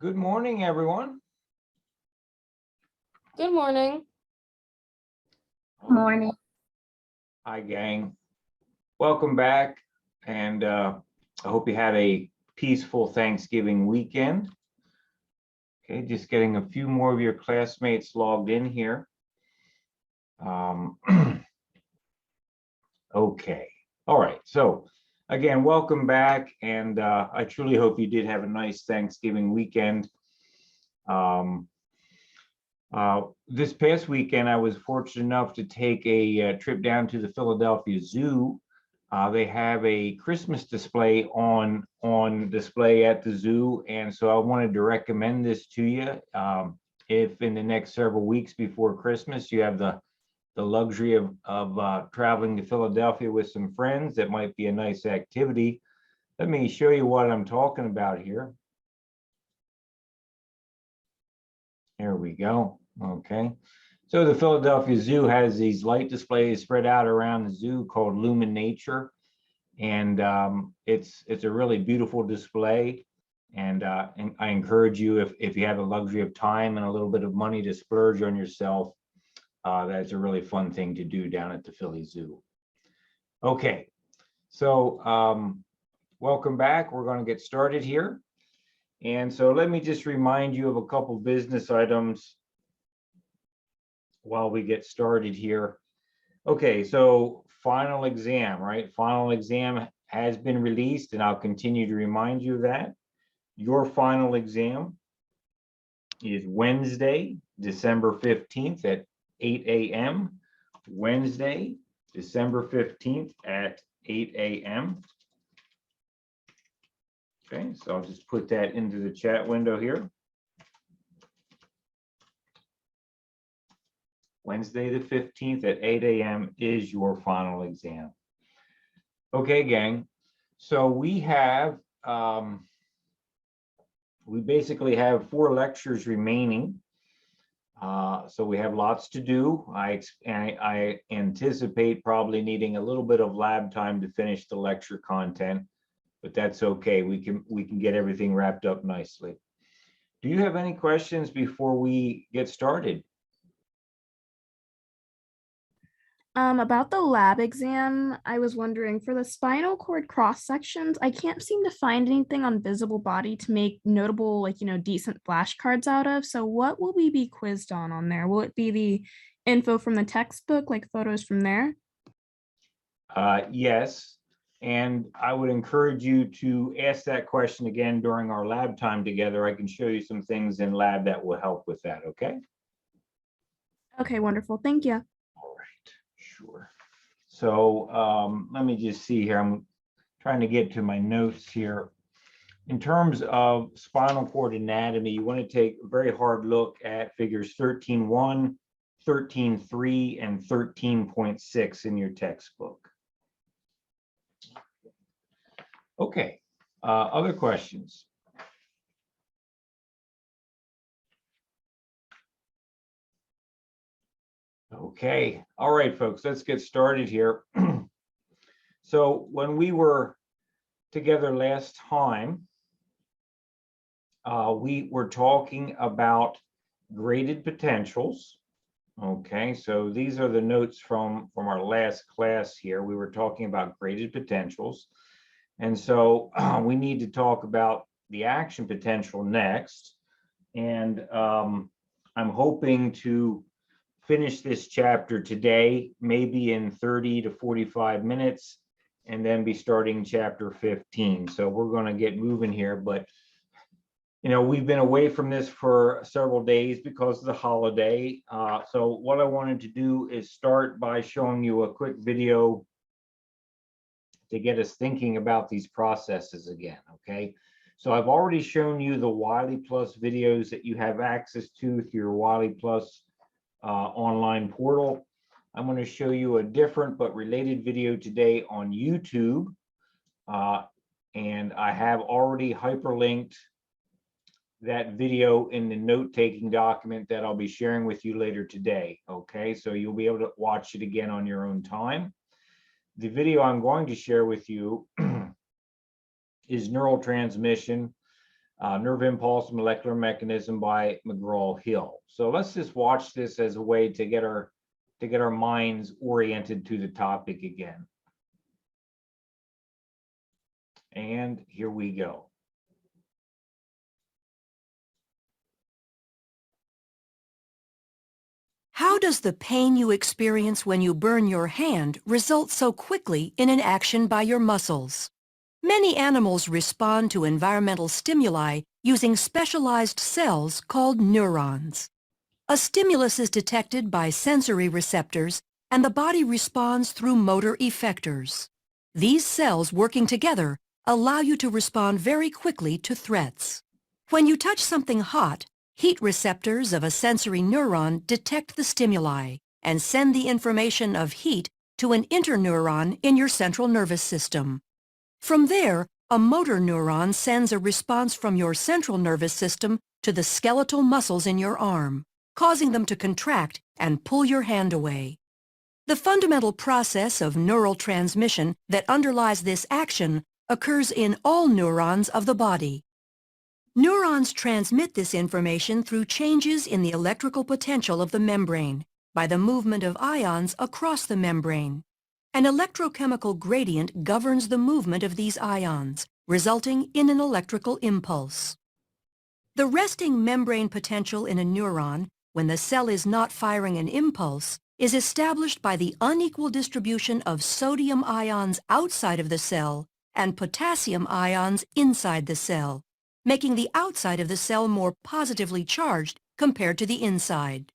Good morning, everyone. Good morning. Morning. Hi, gang. Welcome back, and I hope you had a peaceful Thanksgiving weekend. Okay, just getting a few more of your classmates logged in here. Okay, all right. So again, welcome back, and I truly hope you did have a nice Thanksgiving weekend. This past weekend, I was fortunate enough to take a trip down to the Philadelphia Zoo. They have a Christmas display on display at the zoo, and so I wanted to recommend this to you. If in the next several weeks before Christmas you have the luxury of traveling to Philadelphia with some friends, that might be a nice activity. Let me show you what I'm talking about here. There we go. Okay. So the Philadelphia Zoo has these light displays spread out around the zoo called Lumen Nature. And it's a really beautiful display. And I encourage you, if you have the luxury of time and a little bit of money to splurge on yourself, that's a really fun thing to do down at the Philly Zoo. Okay, so welcome back. We're going to get started here. And so let me just remind you of a couple business items while we get started here. Okay, so final exam, right? Final exam has been released, and I'll continue to remind you of that. Your final exam is Wednesday, December 15th at 8 a.m. Wednesday, December 15th at 8 a.m. Okay, so I'll just put that into the chat window here. Wednesday the 15th at 8 a.m. is your final exam. Okay, gang. So we have, we basically have 4 lectures remaining. So we have lots to do. I anticipate probably needing a little bit of lab time to finish the lecture content, but that's okay. We can get everything wrapped up nicely. Do you have any questions before we get started? About the lab exam, I was wondering, for the spinal cord cross sections, I can't seem to find anything on visible body to make notable, decent flashcards out of. So what will we be quizzed on there? Will it be the info from the textbook, like photos from there? Yes, and I would encourage you to ask that question again during our lab time together. I can show you some things in lab that will help with that, okay? Okay, wonderful. Thank you. All right, sure. So let me just see here. I'm trying to get to my notes here. In terms of spinal cord anatomy, you want to take a very hard look at figures 13.1, 13.3, and 13.6 in your textbook. Okay, other questions? Okay, all right, folks, let's get started here. So when we were together last time, we were talking about graded potentials. Okay, so these are the notes from our last class here. We were talking about graded potentials. And so we need to talk about the action potential next. And I'm hoping to finish this chapter today, maybe in 30 to 45 minutes, and then be starting chapter 15. So we're going to get moving here, but we've been away from this for several days because of the holiday. So what I wanted to do is start by showing you a quick video to get us thinking about these processes again, okay? So I've already shown you the Wiley Plus videos that you have access to through your Wiley Plus online portal. I'm going to show you a different but related video today on YouTube. And I have already hyperlinked that video in the note-taking document that I'll be sharing with you later today, okay? So you'll be able to watch it again on your own time. The video I'm going to share with you is neurotransmission. Nerve Impulse, Molecular Mechanism by McGraw-Hill. So let's just watch this as a way to get our minds oriented to the topic again. And here we go. How does the pain you experience when you burn your hand result so quickly in an action by your muscles? Many animals respond to environmental stimuli using specialized cells called neurons. A stimulus is detected by sensory receptors, and the body responds through motor effectors. These cells working together allow you to respond very quickly to threats. When you touch something hot, heat receptors of a sensory neuron detect the stimuli and send the information of heat to an interneuron in your central nervous system. From there, a motor neuron sends a response from your central nervous system to the skeletal muscles in your arm, causing them to contract and pull your hand away. The fundamental process of neural transmission that underlies this action occurs in all neurons of the body. Neurons transmit this information through changes in the electrical potential of the membrane by the movement of ions across the membrane. An electrochemical gradient governs the movement of these ions, resulting in an electrical impulse. The resting membrane potential in a neuron, when the cell is not firing an impulse, is established by the unequal distribution of sodium ions outside of the cell and potassium ions inside the cell, making the outside of the cell more positively charged compared to the inside.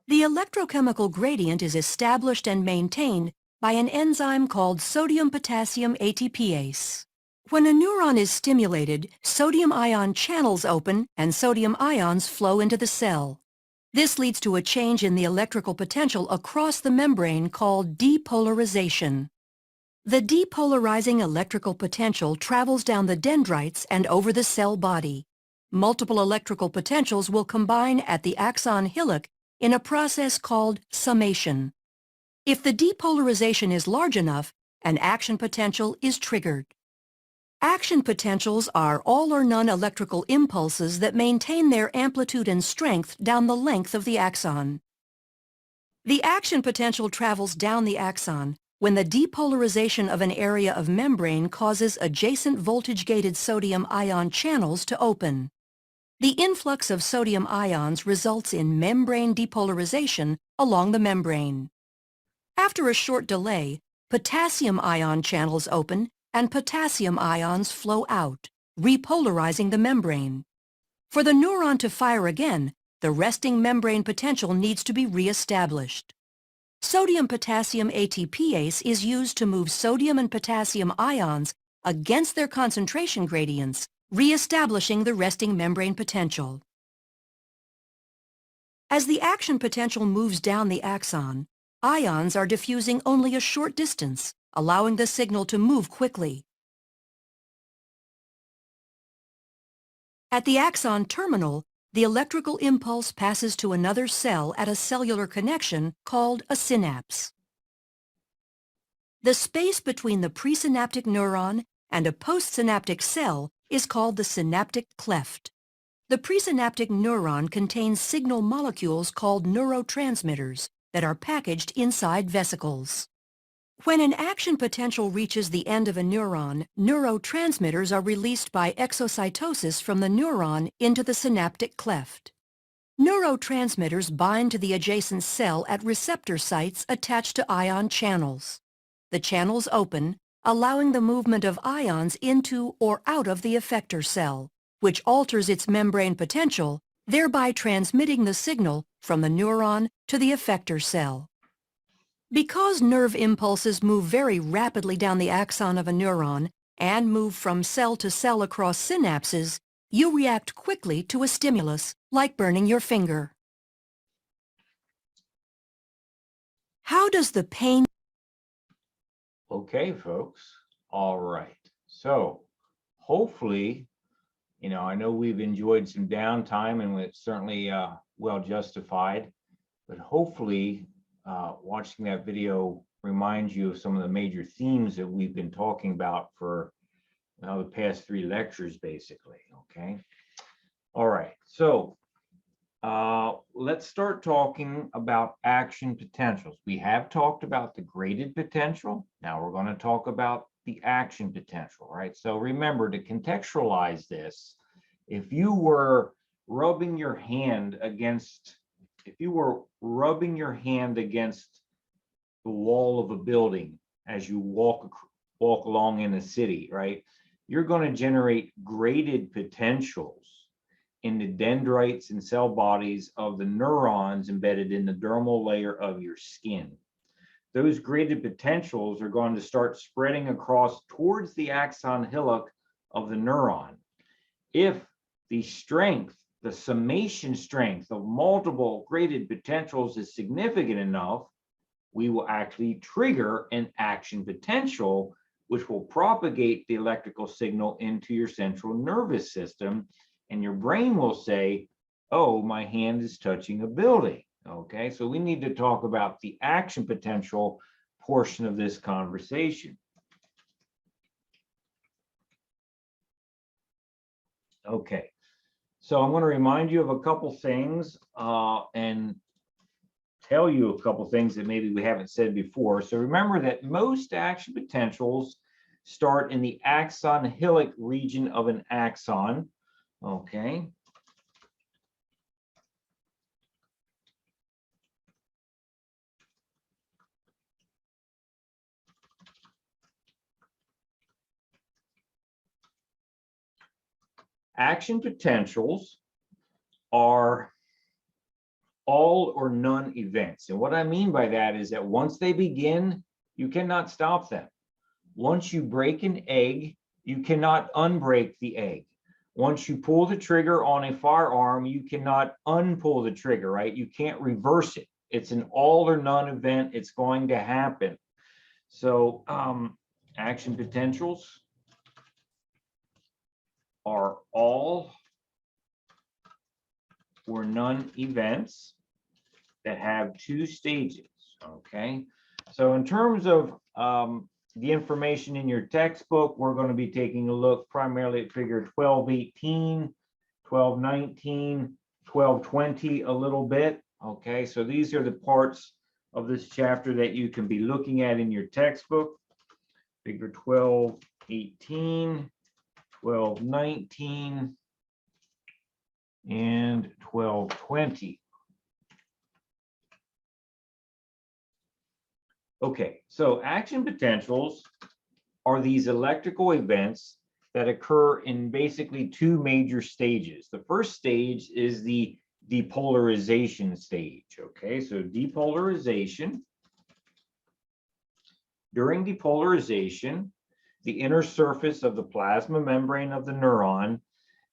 The electrochemical gradient is established and maintained by an enzyme called sodium-potassium ATPase. When a neuron is stimulated, sodium ion channels open and sodium ions flow into the cell. This leads to a change in the electrical potential across the membrane called depolarization. The depolarizing electrical potential travels down the dendrites and over the cell body. Multiple electrical potentials will combine at the axon hillock in a process called summation. If the depolarization is large enough, an action potential is triggered. Action potentials are all or none electrical impulses that maintain their amplitude and strength down the length of the axon. The action potential travels down the axon when the depolarization of an area of membrane causes adjacent voltage-gated sodium ion channels to open. The influx of sodium ions results in membrane depolarization along the membrane. After a short delay, potassium ion channels open and potassium ions flow out, repolarizing the membrane. For the neuron to fire again, the resting membrane potential needs to be re-established. Sodium-potassium ATPase is used to move sodium and potassium ions against their concentration gradients, re-establishing the resting membrane potential. As the action potential moves down the axon, ions are diffusing only a short distance, allowing the signal to move quickly. At the axon terminal, the electrical impulse passes to another cell at a cellular connection called a synapse. The space between the presynaptic neuron and a postsynaptic cell is called the synaptic cleft. The presynaptic neuron contains signal molecules called neurotransmitters that are packaged inside vesicles. When an action potential reaches the end of a neuron, neurotransmitters are released by exocytosis from the neuron into the synaptic cleft. Neurotransmitters bind to the adjacent cell at receptor sites attached to ion channels. The channels open, allowing the movement of ions into or out of the effector cell, which alters its membrane potential, thereby transmitting the signal from the neuron to the effector cell. Because nerve impulses move very rapidly down the axon of a neuron and move from cell to cell across synapses, you react quickly to a stimulus, like burning your finger. How does the pain... Okay, folks. All right. So hopefully, I know we've enjoyed some downtime, and it's certainly well justified, but hopefully watching that video reminds you of some of the major themes that we've been talking about for well, the past 3 lectures, basically, okay? All right, so let's start talking about action potentials. We have talked about the graded potential. Now we're going to talk about the action potential, right? So remember to contextualize this. If you were rubbing your hand against, the wall of a building as you walk along in a city, right? You're going to generate graded potentials in the dendrites and cell bodies of the neurons embedded in the dermal layer of your skin. Those graded potentials are going to start spreading across towards the axon hillock of the neuron. If the strength, the summation strength of multiple graded potentials is significant enough, we will actually trigger an action potential, which will propagate the electrical signal into your central nervous system. And your brain will say, oh, my hand is touching a building. Okay, so we need to talk about the action potential portion of this conversation. Okay, so I'm going to remind you of a couple things and tell you a couple things that maybe we haven't said before. So remember that most action potentials start in the axon hillock region of an axon. Okay. Action potentials are all or none events. And what I mean by that is that once they begin, you cannot stop them. Once you break an egg, you cannot unbreak the egg. Once you pull the trigger on a firearm, you cannot unpull the trigger, right? You can't reverse it. It's an all or none event. It's going to happen. So action potentials are all or none events that have 2 stages, okay? So in terms of the information in your textbook, we're going to be taking a look primarily at figure 1218, 1219, 1220 a little bit, okay? So these are the parts of this chapter that you can be looking at in your textbook. Figure 1218, 1219, and 1220. Okay, so action potentials are these electrical events that occur in basically 2 major stages. The first stage is the depolarization stage, okay? So depolarization. During depolarization, the inner surface of the plasma membrane of the neuron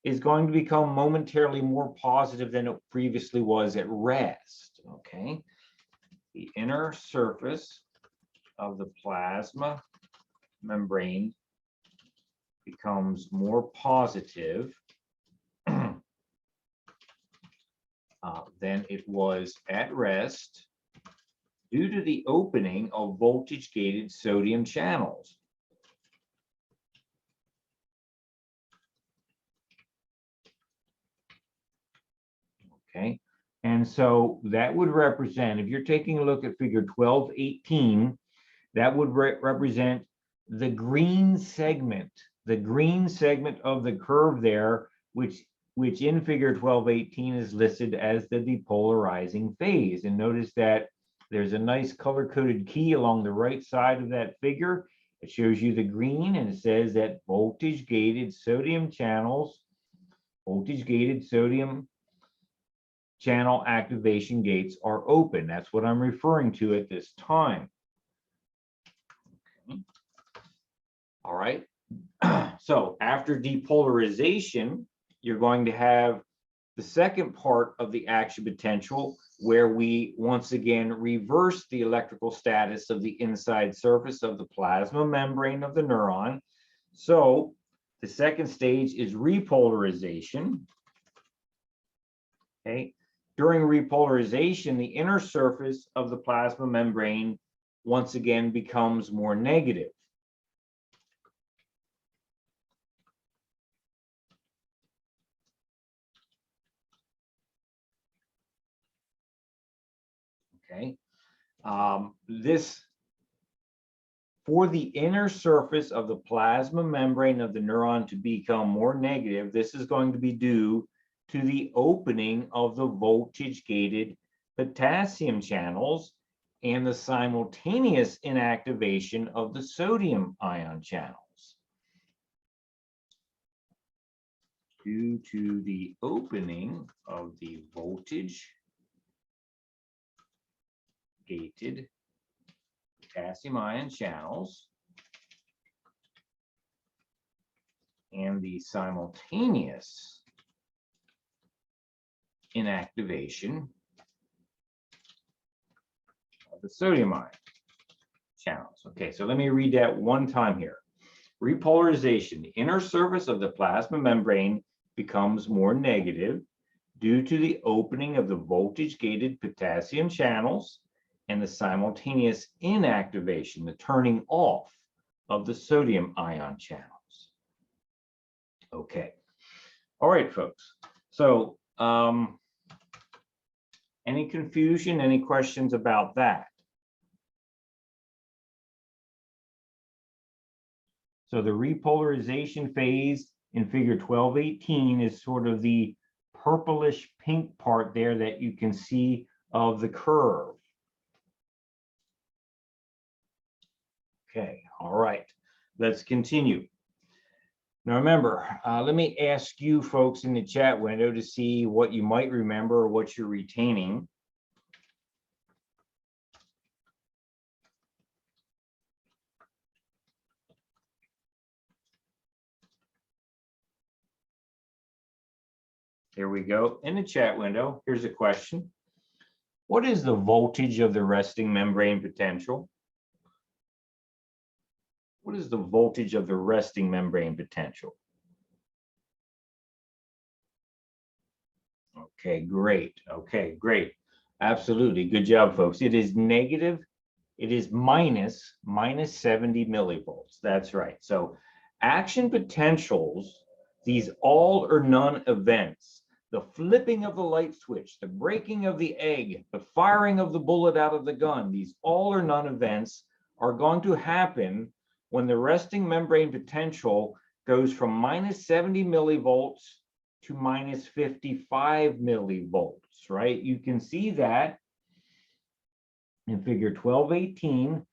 is going to become momentarily more positive than it previously was at rest, okay? The inner surface of the plasma membrane becomes more positive than it was at rest due to the opening of voltage-gated sodium channels. Okay, and so that would represent, if you're taking a look at figure 1218, that would represent the green segment of the curve there, which in figure 1218 is listed as the depolarizing phase. And notice that there's a nice color-coded key along the right side of that figure. It shows you the green, and it says that voltage-gated sodium channel activation gates are open. That's what I'm referring to at this time. Okay. All right. So after depolarization, you're going to have the second part of the action potential, where we once again reverse the electrical status of the inside surface of the plasma membrane of the neuron. So the second stage is repolarization. Okay. During repolarization, the inner surface of the plasma membrane once again becomes more negative. Okay. This, for the inner surface of the plasma membrane of the neuron to become more negative, this is going to be due to the opening of the voltage-gated potassium channels and the simultaneous inactivation of the sodium ion channels. Due to the opening of the voltage-gated potassium ion channels and the simultaneous inactivation of the sodium ion channels. Okay, so let me read that one time here. Repolarization. The inner surface of the plasma membrane becomes more negative due to the opening of the voltage-gated potassium channels and the simultaneous inactivation, the turning off of the sodium ion channels. Okay. All right, folks. So any confusion, any questions about that? So the repolarization phase in figure 1218 is sort of the purplish pink part there that you can see of the curve. Okay, all right, let's continue. Now remember, let me ask you folks in the chat window to see what you might remember or what you're retaining. Here we go. In the chat window, here's a question. What is the voltage of the resting membrane potential? What is the voltage of the resting membrane potential? Okay, great. Okay, great. Absolutely. Good job, folks. It is negative. It is minus 70 millivolts. That's right. So action potentials, these all or none events, the flipping of the light switch, the breaking of the egg, the firing of the bullet out of the gun, these all or none events are going to happen when the resting membrane potential goes from minus 70 millivolts to minus 55 millivolts, right? You can see that in figure 1218.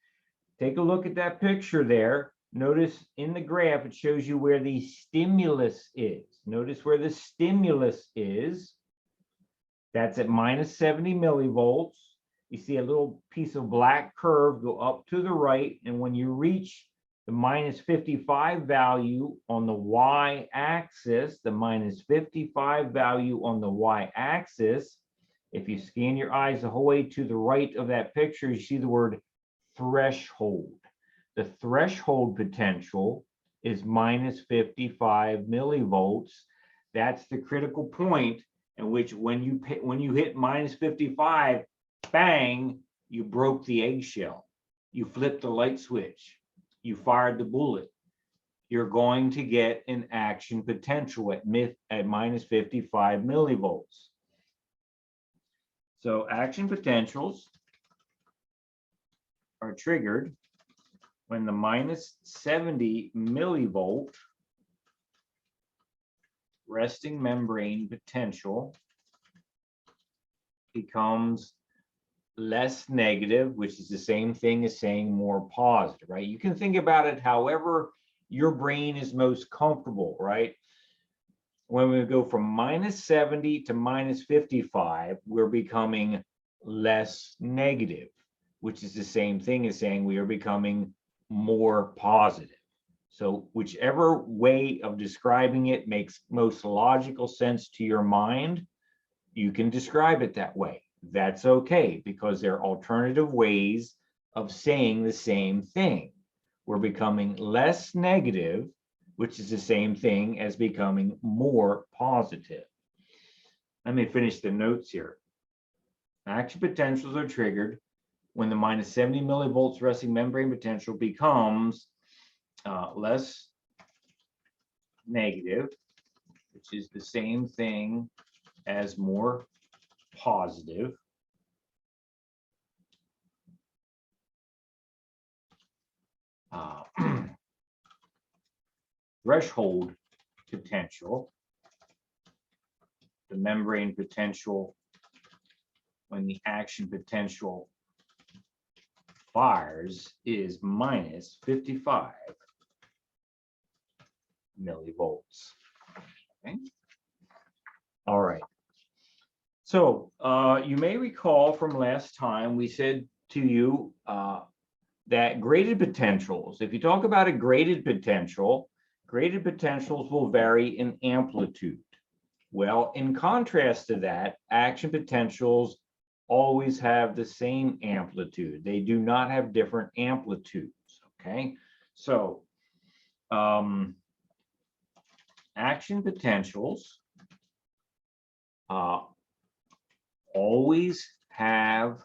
Take a look at that picture there. Notice in the graph, it shows you where the stimulus is. Notice where the stimulus is. That's at minus 70 millivolts. You see a little piece of black curve go up to the right. And when you reach the minus 55 value on the y-axis, the minus 55 value on the y-axis, if you scan your eyes the whole way to the right of that picture, you see the word threshold. The threshold potential is minus 55 millivolts. That's the critical point in which when you hit minus 55, bang, you broke the eggshell. You flipped the light switch. You fired the bullet. You're going to get an action potential at minus 55 millivolts. So action potentials are triggered when the minus 70 millivolt resting membrane potential becomes less negative, which is the same thing as saying more positive, right? You can think about it however your brain is most comfortable, right? When we go from minus 70 to minus 55, we're becoming less negative, which is the same thing as saying we are becoming more positive. So whichever way of describing it makes most logical sense to your mind, you can describe it that way. That's okay, because there are alternative ways of saying the same thing. We're becoming less negative, which is the same thing as becoming more positive. Let me finish the notes here. Action potentials are triggered when the minus 70 millivolts resting membrane potential becomes less negative, which is the same thing as more positive. uh, threshold potential, the membrane potential when the action potential fires is minus 55 millivolts. Okay. All right. So you may recall from last time we said to you that graded potentials, if you talk about a graded potentials will vary in amplitude. Well, in contrast to that, action potentials always have the same amplitude. They do not have different amplitudes, okay? So action potentials always have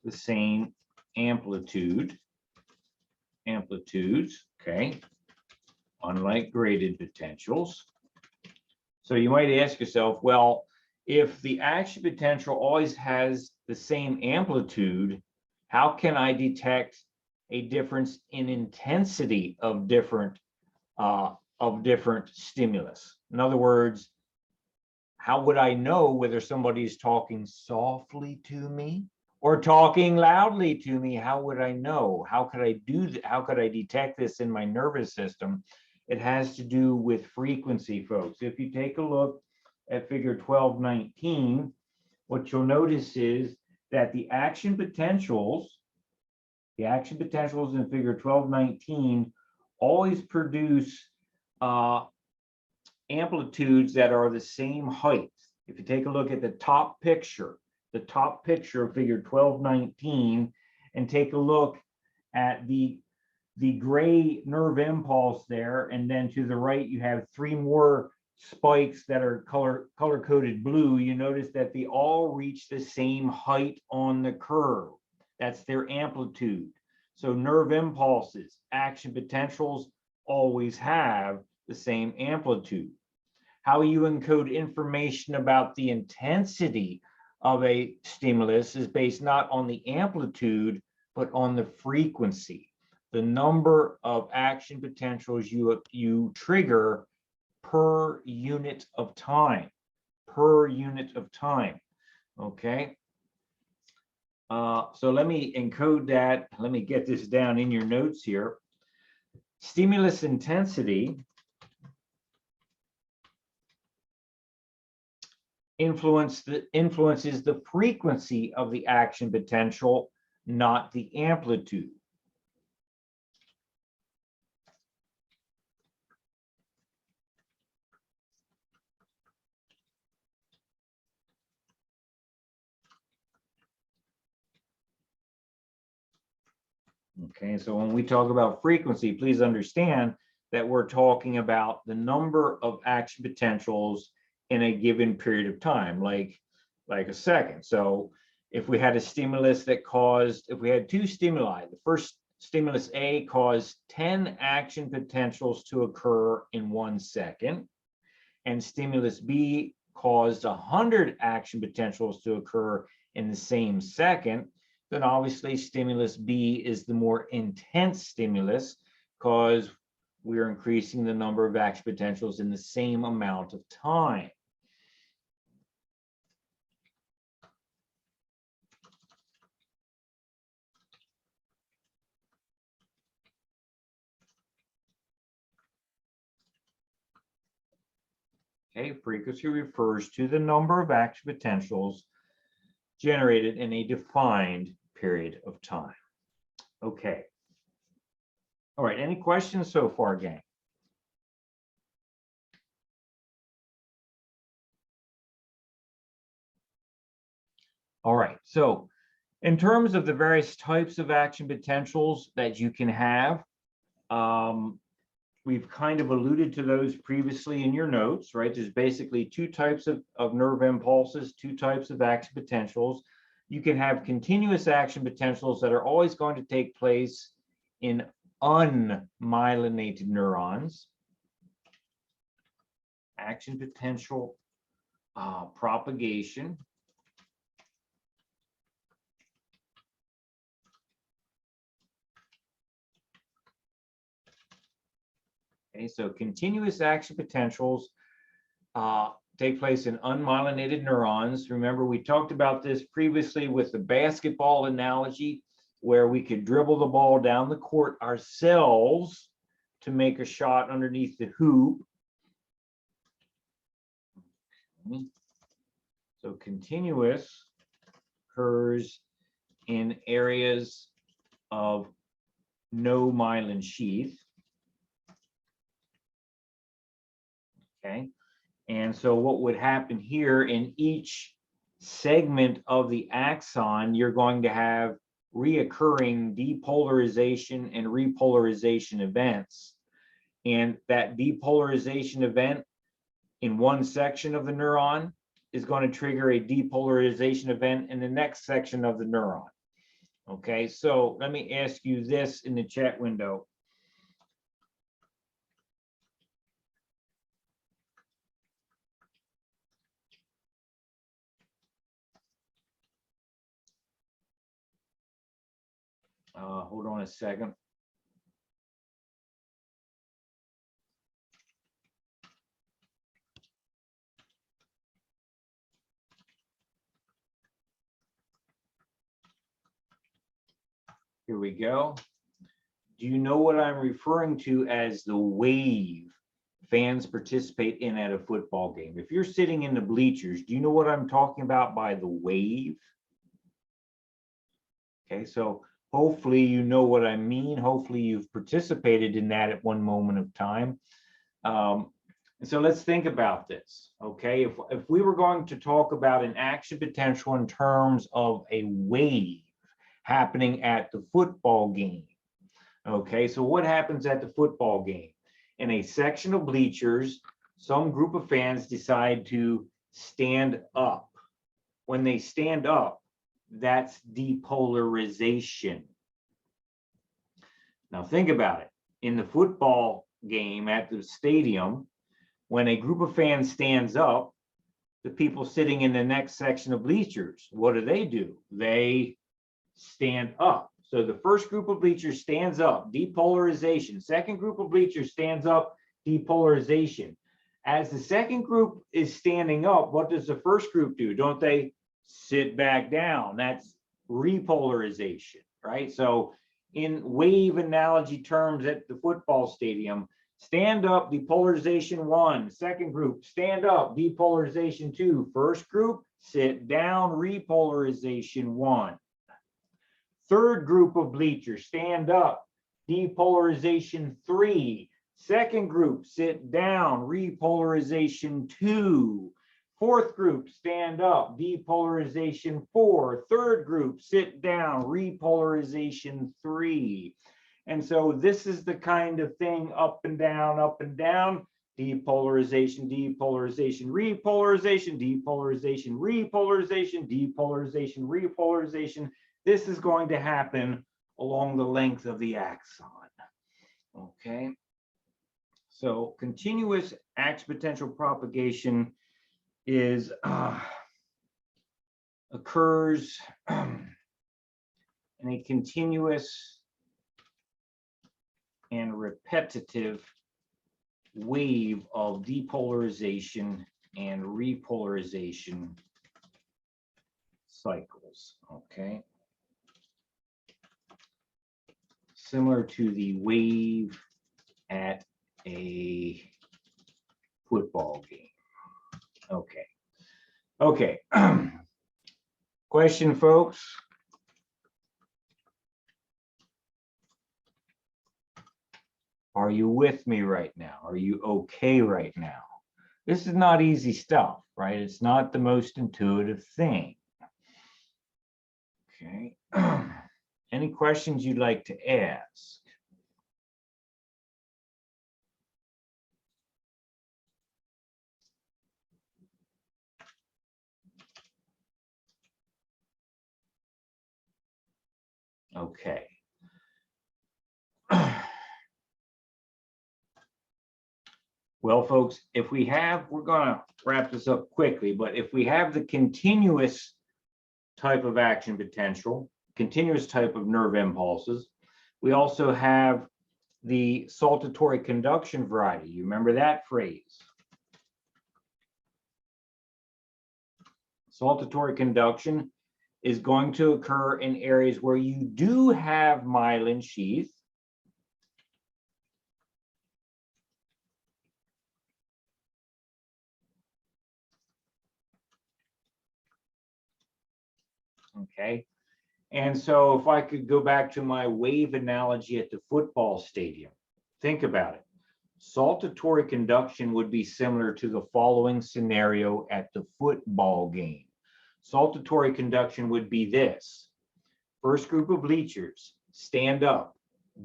the same amplitudes, okay? Unlike graded potentials. So you might ask yourself, well, if the action potential always has the same amplitude, how can I detect a difference in intensity of different stimulus? In other words, how would I know whether somebody is talking softly to me or talking loudly to me? How would I know? How could I do that? How could I detect this in my nervous system? It has to do with frequency, folks. If you take a look at figure 1219, what you'll notice is that the action potentials in figure 1219 always produce amplitudes that are the same height. If you take a look at the top picture of figure 1219, and take a look at the gray nerve impulse there, and then to the right you have three more spikes that are color coded blue. You notice that they all reach the same height on the curve. That's their amplitude. So nerve impulses, action potentials always have the same amplitude. How you encode information about the intensity of a stimulus is based not on the amplitude, but on the frequency, the number of action potentials you trigger per unit of time, okay? So let me encode that. Let me get this down in your notes here. Stimulus intensity influences the frequency of the action potential, not the amplitude. Okay, so when we talk about frequency, please understand that we're talking about the number of action potentials in a given period of time, like a second. So if we had a stimulus that caused, if we had two stimuli, the first stimulus A caused 10 action potentials to occur in 1 second, and stimulus B caused 100 action potentials to occur in the same second, then obviously stimulus B is the more intense stimulus because we're increasing the number of action potentials in the same amount of time. Okay, frequency refers to the number of action potentials generated in a defined period of time. Okay. All right, any questions so far, gang? All right, so in terms of the various types of action potentials that you can have, we've kind of alluded to those previously in your notes, right? There's basically two types of nerve impulses, two types of action potentials. You can have continuous action potentials that are always going to take place in unmyelinated neurons. Action potential propagation Okay, so continuous action potentials take place in unmyelinated neurons. Remember, we talked about this previously with the basketball analogy, where we could dribble the ball down the court ourselves to make a shot underneath the hoop. Okay. So continuous occurs in areas of no myelin sheath. Okay. And so what would happen here, in each segment of the axon, you're going to have reoccurring depolarization and repolarization events. And that depolarization event in one section of the neuron is going to trigger a depolarization event in the next section of the neuron. Okay, so let me ask you this in the chat window. Hold on a second. Here we go. Do you know what I'm referring to as the wave fans participate in at a football game? If you're sitting in the bleachers, do you know what I'm talking about by the wave? Okay, so hopefully you know what I mean. Hopefully you've participated in that at one moment of time. And so let's think about this, okay? If we were going to talk about an action potential in terms of a wave happening at the football game, okay? So what happens at the football game? In a section of bleachers, some group of fans decide to stand up. When they stand up, that's depolarization. Now think about it. In the football game at the stadium, when a group of fans stands up, the people sitting in the next section of bleachers, what do? They stand up. So the first group of bleachers stands up, depolarization. Second group of bleachers stands up, depolarization. As the second group is standing up, what does the first group do? Don't they sit back down? That's repolarization, right? So in wave analogy terms at the football stadium, stand up, depolarization 1. Second group, stand up, depolarization 2. First group, sit down, repolarization 1. Third group of bleachers, stand up, depolarization 3. Second group, sit down, repolarization 2. Fourth group, stand up, depolarization 4. Third group, sit down, repolarization 3. And so this is the kind of thing, up and down, depolarization, depolarization, repolarization, depolarization, repolarization, depolarization, repolarization. This is going to happen along the length of the axon. Okay. So continuous action potential propagation is occurs in a continuous and repetitive wave of depolarization and repolarization cycles, okay? Similar to the wave at a football game. Okay. Okay. Question, folks? Are you with me right now? Are you okay right now? This is not easy stuff, right? It's not the most intuitive thing. Okay. Any questions you'd like to ask? Okay. Well, folks, if we have, we're going to wrap this up quickly, but if we have the continuous type of action potential, continuous type of nerve impulses, we also have the saltatory conduction variety. You remember that phrase? Saltatory conduction is going to occur in areas where you do have myelin sheath. Okay. And so if I could go back to my wave analogy at the football stadium, think about it. Saltatory conduction would be similar to the following scenario at the football game. Saltatory conduction would be this. First group of bleachers, stand up,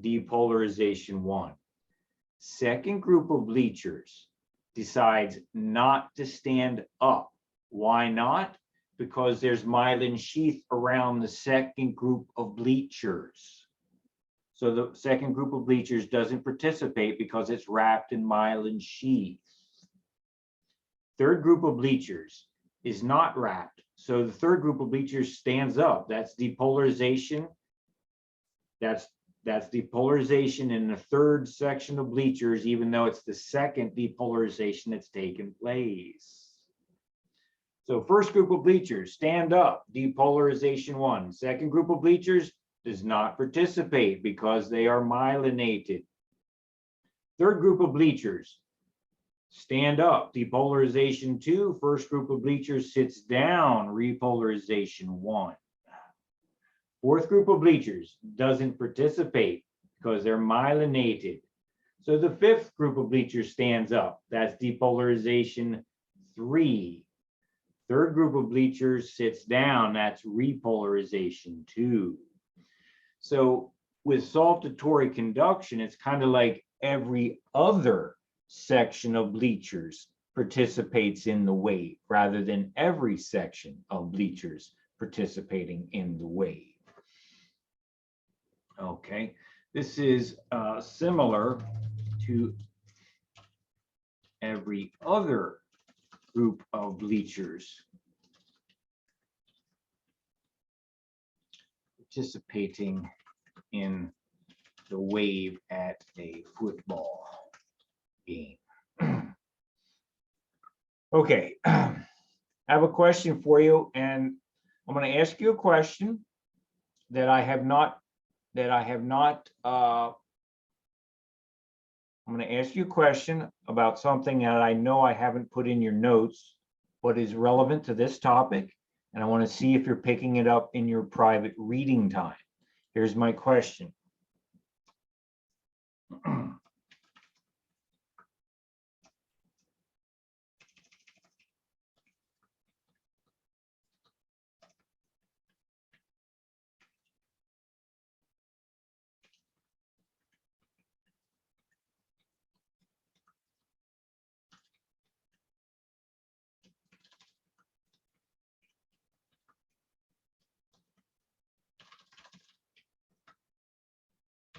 depolarization 1. Second group of bleachers decides not to stand up. Why not? Because there's myelin sheath around the second group of bleachers. So the second group of bleachers doesn't participate because it's wrapped in myelin sheath. Third group of bleachers is not wrapped. So the third group of bleachers stands up. That's depolarization. That's depolarization in the third section of bleachers, even though it's the second depolarization that's taken place. So first group of bleachers, stand up, depolarization 1. Second group of bleachers does not participate because they are myelinated. Third group of bleachers, stand up, depolarization 2. First group of bleachers sits down, repolarization 1. Fourth group of bleachers doesn't participate because they're myelinated. So the fifth group of bleachers stands up. That's depolarization 3. Third group of bleachers sits down. That's repolarization 2. So with saltatory conduction, it's kind of like every other section of bleachers participates in the wave rather than every section of bleachers participating in the wave. Okay, this is similar to every other group of bleachers participating in the wave at a football game. Okay, I have a question for you, and I'm going to ask you a question that I'm going to ask you a question about something that I know I haven't put in your notes, but is relevant to this topic. And I want to see if you're picking it up in your private reading time. Here's my question.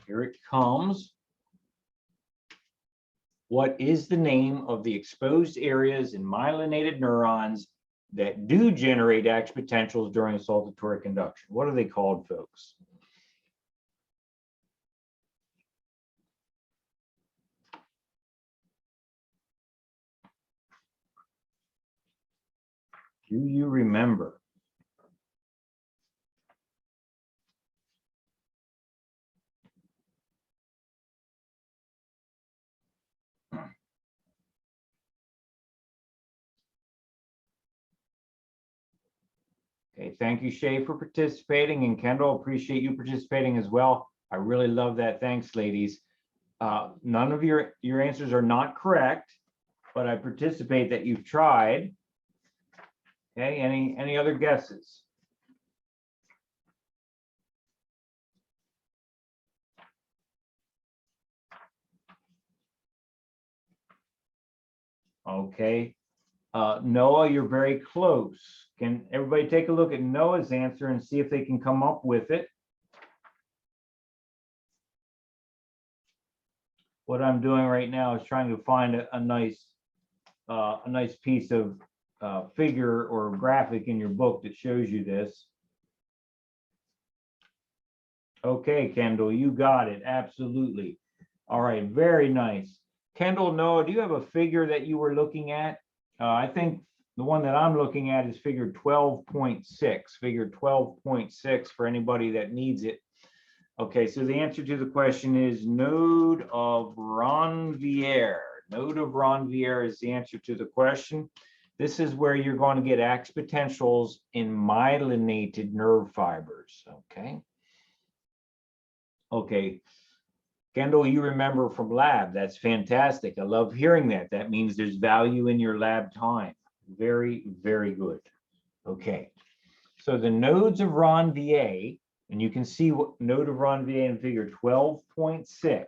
Here it comes. What is the name of the exposed areas in myelinated neurons that do generate action potentials during saltatory conduction? What are they called, folks? Do you remember? Okay, thank you, Shay, for participating, and Kendall, appreciate you participating as well. I really love that. Thanks, ladies. None of your answers are not correct, but I participate that you've tried. Okay, any other guesses? Okay, Noah, you're very close. Can everybody take a look at Noah's answer and see if they can come up with it? What I'm doing right now is trying to find a nice piece of figure or graphic in your book that shows you this. Okay, Kendall, you got it. Absolutely. All right, very nice. Kendall, Noah, do you have a figure that you were looking at? I think the one that I'm looking at is figure 12.6, figure 12.6 for anybody that needs it. Okay, so the answer to the question is node of Ranvier. Node of Ranvier is the answer to the question. This is where you're going to get ax potentials in myelinated nerve fibers, okay? Okay, Kendall, you remember from lab. That's fantastic. I love hearing that. That means there's value in your lab time. Very, very good. Okay, so the nodes of Ranvier, and you can see what node of Ranvier in figure 12.6.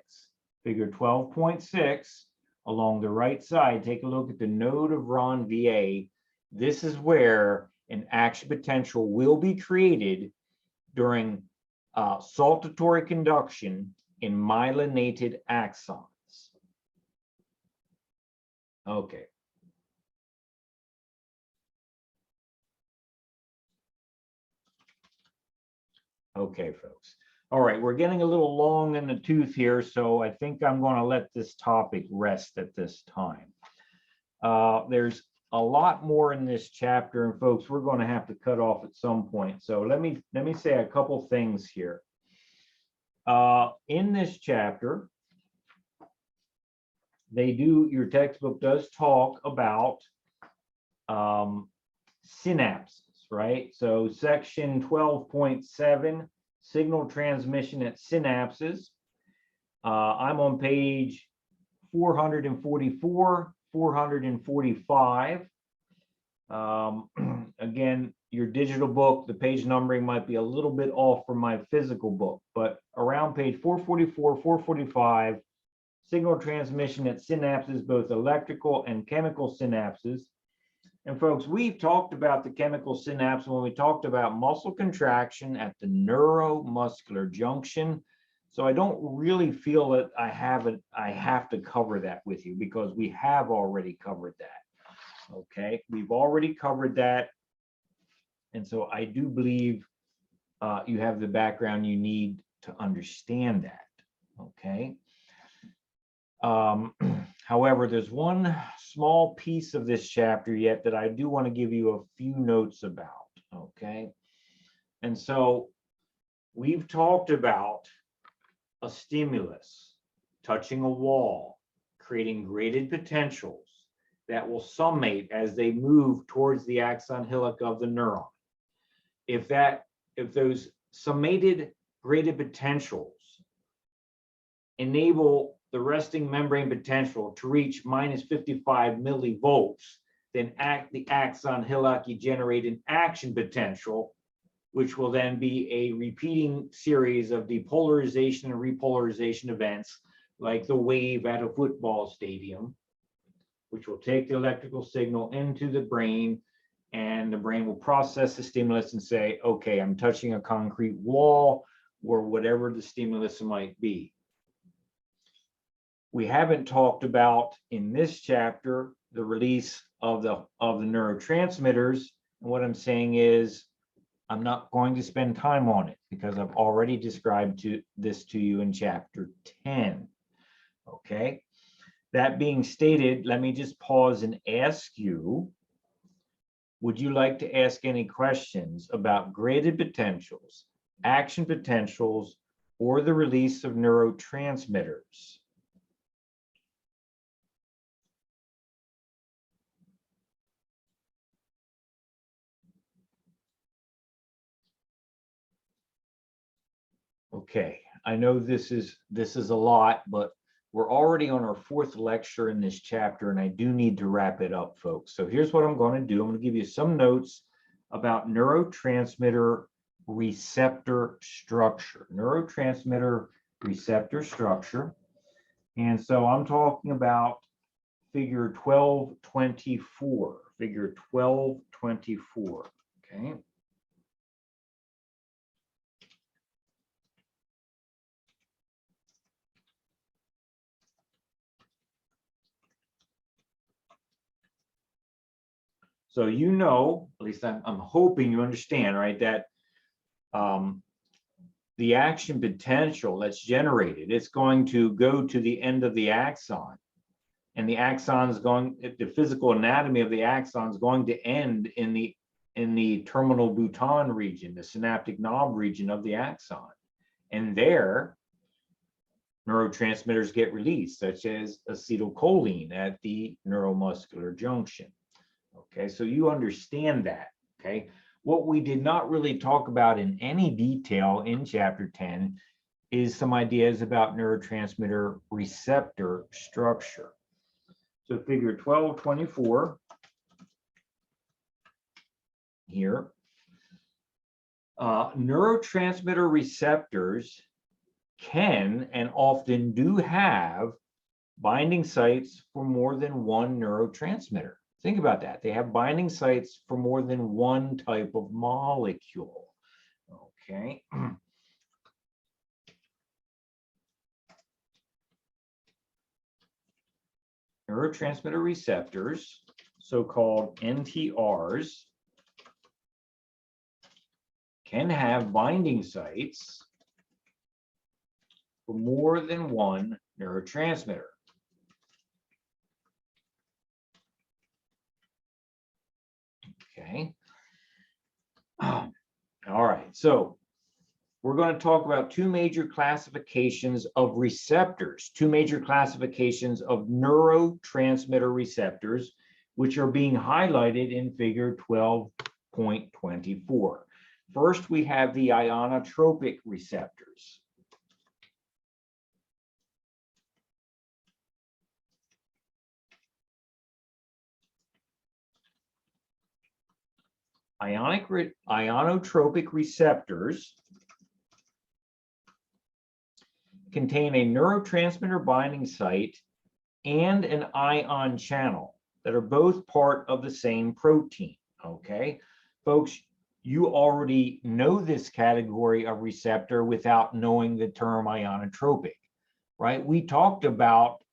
Figure 12.6 along the right side, take a look at the node of Ranvier. This is where an action potential will be created during saltatory conduction in myelinated axons. Okay. Okay, folks. All right, we're getting a little long in the tooth here, so I think I'm going to let this topic rest at this time. There's a lot more in this chapter, and folks, we're going to have to cut off at some point. So let me say a couple things here. In this chapter, your textbook does talk about synapses, right? So section 12.7, signal transmission at synapses. I'm on page 444, 445. Again, your digital book, the page numbering might be a little bit off from my physical book, but around page 444, 445, signal transmission at synapses, both electrical and chemical synapses. And folks, we've talked about the chemical synapse when we talked about muscle contraction at the neuromuscular junction. So I don't really feel that I have to cover that with you because we have already covered that. Okay, we've already covered that. And so I do believe you have the background you need to understand that. Okay. However, there's one small piece of this chapter yet that I do want to give you a few notes about. Okay. And so we've talked about a stimulus touching a wall, creating graded potentials that will summate as they move towards the axon hillock of the neuron. If those summated graded potentials enable the resting membrane potential to reach minus 55 millivolts, then the axon hillock generate an action potential, which will then be a repeating series of depolarization and repolarization events like the wave at a football stadium, which will take the electrical signal into the brain, and the brain will process the stimulus and say, okay, I'm touching a concrete wall or whatever the stimulus might be. We haven't talked about in this chapter the release of the neurotransmitters. And what I'm saying is I'm not going to spend time on it because I've already described this to you in chapter 10. Okay. That being stated, let me just pause and ask you, would you like to ask any questions about graded potentials, action potentials, or the release of neurotransmitters? Okay, I know this is a lot, but we're already on our fourth lecture in this chapter, and I do need to wrap it up, folks. So here's what I'm going to do. I'm going to give you some notes about neurotransmitter receptor structure. Neurotransmitter receptor structure. And so I'm talking about figure 1224. Figure 1224. Okay. So you know, at least I'm hoping you understand, right, that the action potential that's generated, it's going to go to the end of the axon. And the axon is going, the physical anatomy of the axon is going to end in the terminal bouton region, the synaptic knob region of the axon. And there, neurotransmitters get released, such as acetylcholine at the neuromuscular junction. Okay, so you understand that. Okay, what we did not really talk about in any detail in chapter 10 is some ideas about neurotransmitter receptor structure. So figure 1224 here. Neurotransmitter receptors can and often do have binding sites for more than one neurotransmitter. Think about that. They have binding sites for more than one type of molecule. Okay. Neurotransmitter receptors, so-called NTRs, can have binding sites for more than one neurotransmitter. Okay. All right. So we're going to talk about two major classifications of receptors, two major classifications of neurotransmitter receptors, which are being highlighted in figure 12.24. First, we have the ionotropic receptors. Ionotropic receptors contain a neurotransmitter binding site and an ion channel that are both part of the same protein. Okay, folks, you already know this category of receptor without knowing the term ionotropic, right? We talked about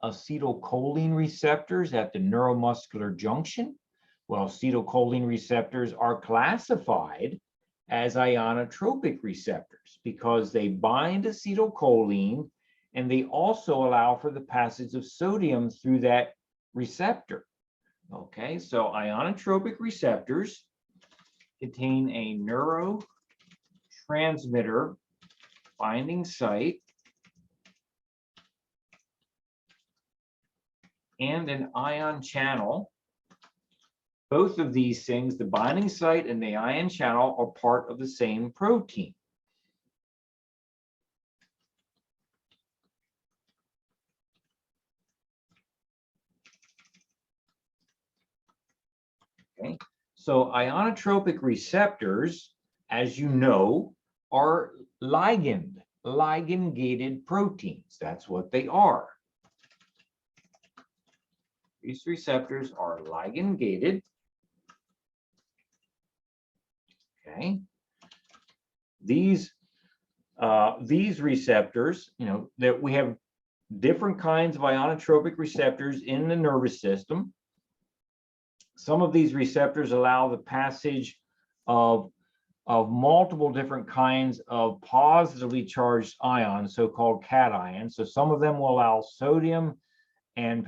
acetylcholine receptors at the neuromuscular junction. Well, acetylcholine receptors are classified as ionotropic receptors because they bind acetylcholine and they also allow for the passage of sodium through that receptor. Okay, so ionotropic receptors contain a neurotransmitter binding site and an ion channel. Both of these things, the binding site and the ion channel, are part of the same protein. Okay, so ionotropic receptors, as you know, are ligand-gated proteins. That's what they are. These receptors are ligand-gated. Okay, these receptors, you know, that we have different kinds of ionotropic receptors in the nervous system. Some of these receptors allow the passage of multiple different kinds of positively charged ions, so-called cations. So some of them will allow sodium and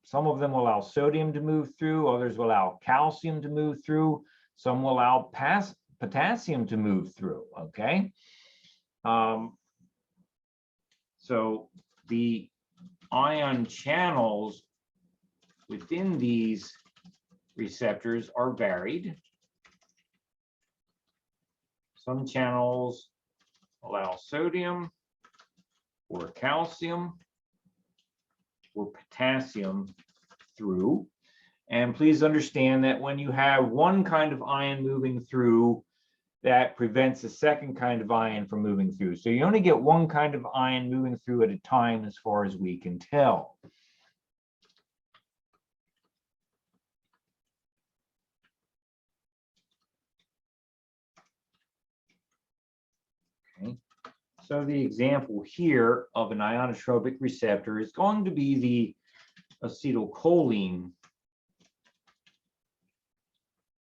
some of them will allow sodium to move through. Others will allow calcium to move through. Some will allow potassium to move through, okay? So the ion channels within these receptors are varied. Some channels allow sodium or calcium or potassium through. And please understand that when you have one kind of ion moving through, that prevents the second kind of ion from moving through. So you only get one kind of ion moving through at a time as far as we can tell. Okay. So the example here of an ionotropic receptor is going to be the acetylcholine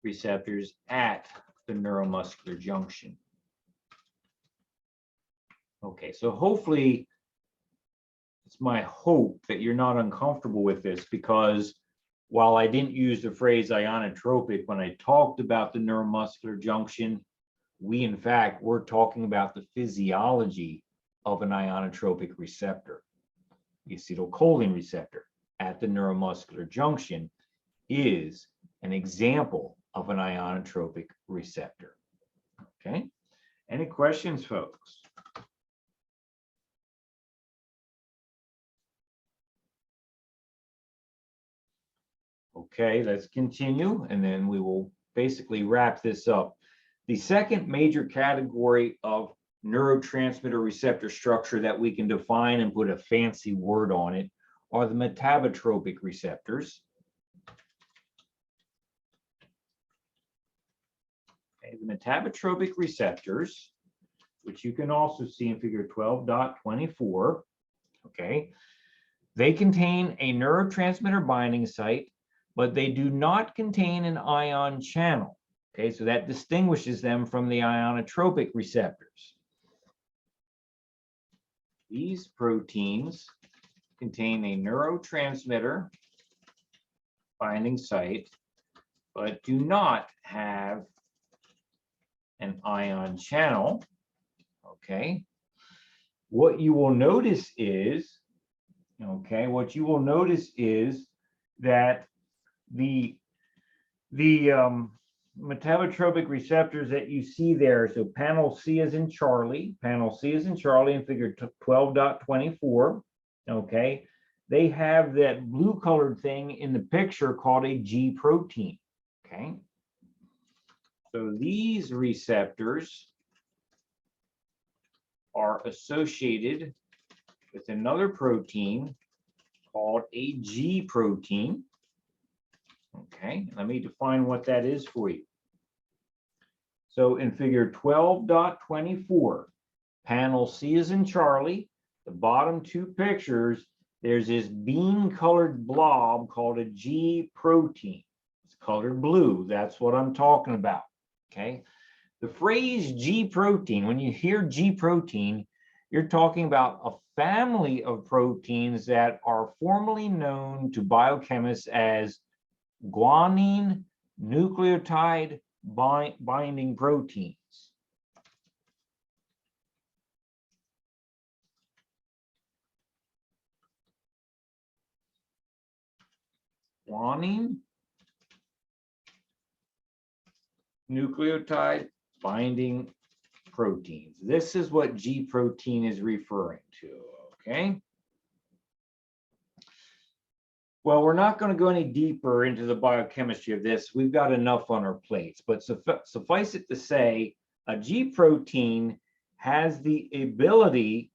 receptors at the neuromuscular junction. Okay, so hopefully it's my hope that you're not uncomfortable with this, because while I didn't use the phrase ionotropic when I talked about the neuromuscular junction, we in fact were talking about the physiology of an ionotropic receptor. The acetylcholine receptor at the neuromuscular junction is an example of an ionotropic receptor. Okay, any questions, folks? Okay, let's continue, and then we will basically wrap this up. The second major category of neurotransmitter receptor structure that we can define and put a fancy word on it are the metabotropic receptors. Okay, the metabotropic receptors, which you can also see in figure 12.24, okay, they contain a neurotransmitter binding site, but they do not contain an ion channel. Okay, so that distinguishes them from the ionotropic receptors. These proteins contain a neurotransmitter binding site, but do not have an ion channel. Okay, what you will notice is, that the metabotropic receptors that you see there, so panel C is in Charlie in figure 12.24, okay, they have that blue colored thing in the picture called a G protein, okay? So these receptors are associated with another protein called a G protein. Okay, let me define what that is for you. So in figure 12.24, panel C is in Charlie, the bottom two pictures, there's this bean-colored blob called a G protein. It's colored blue, that's what I'm talking about, okay? The phrase G protein, when you hear G protein, you're talking about a family of proteins that are formally known to biochemists as guanine nucleotide binding proteins. Guanine nucleotide binding proteins. This is what G protein is referring to, okay? Well, we're not going to go any deeper into the biochemistry of this. We've got enough on our plates, but suffice it to say, a G protein has the ability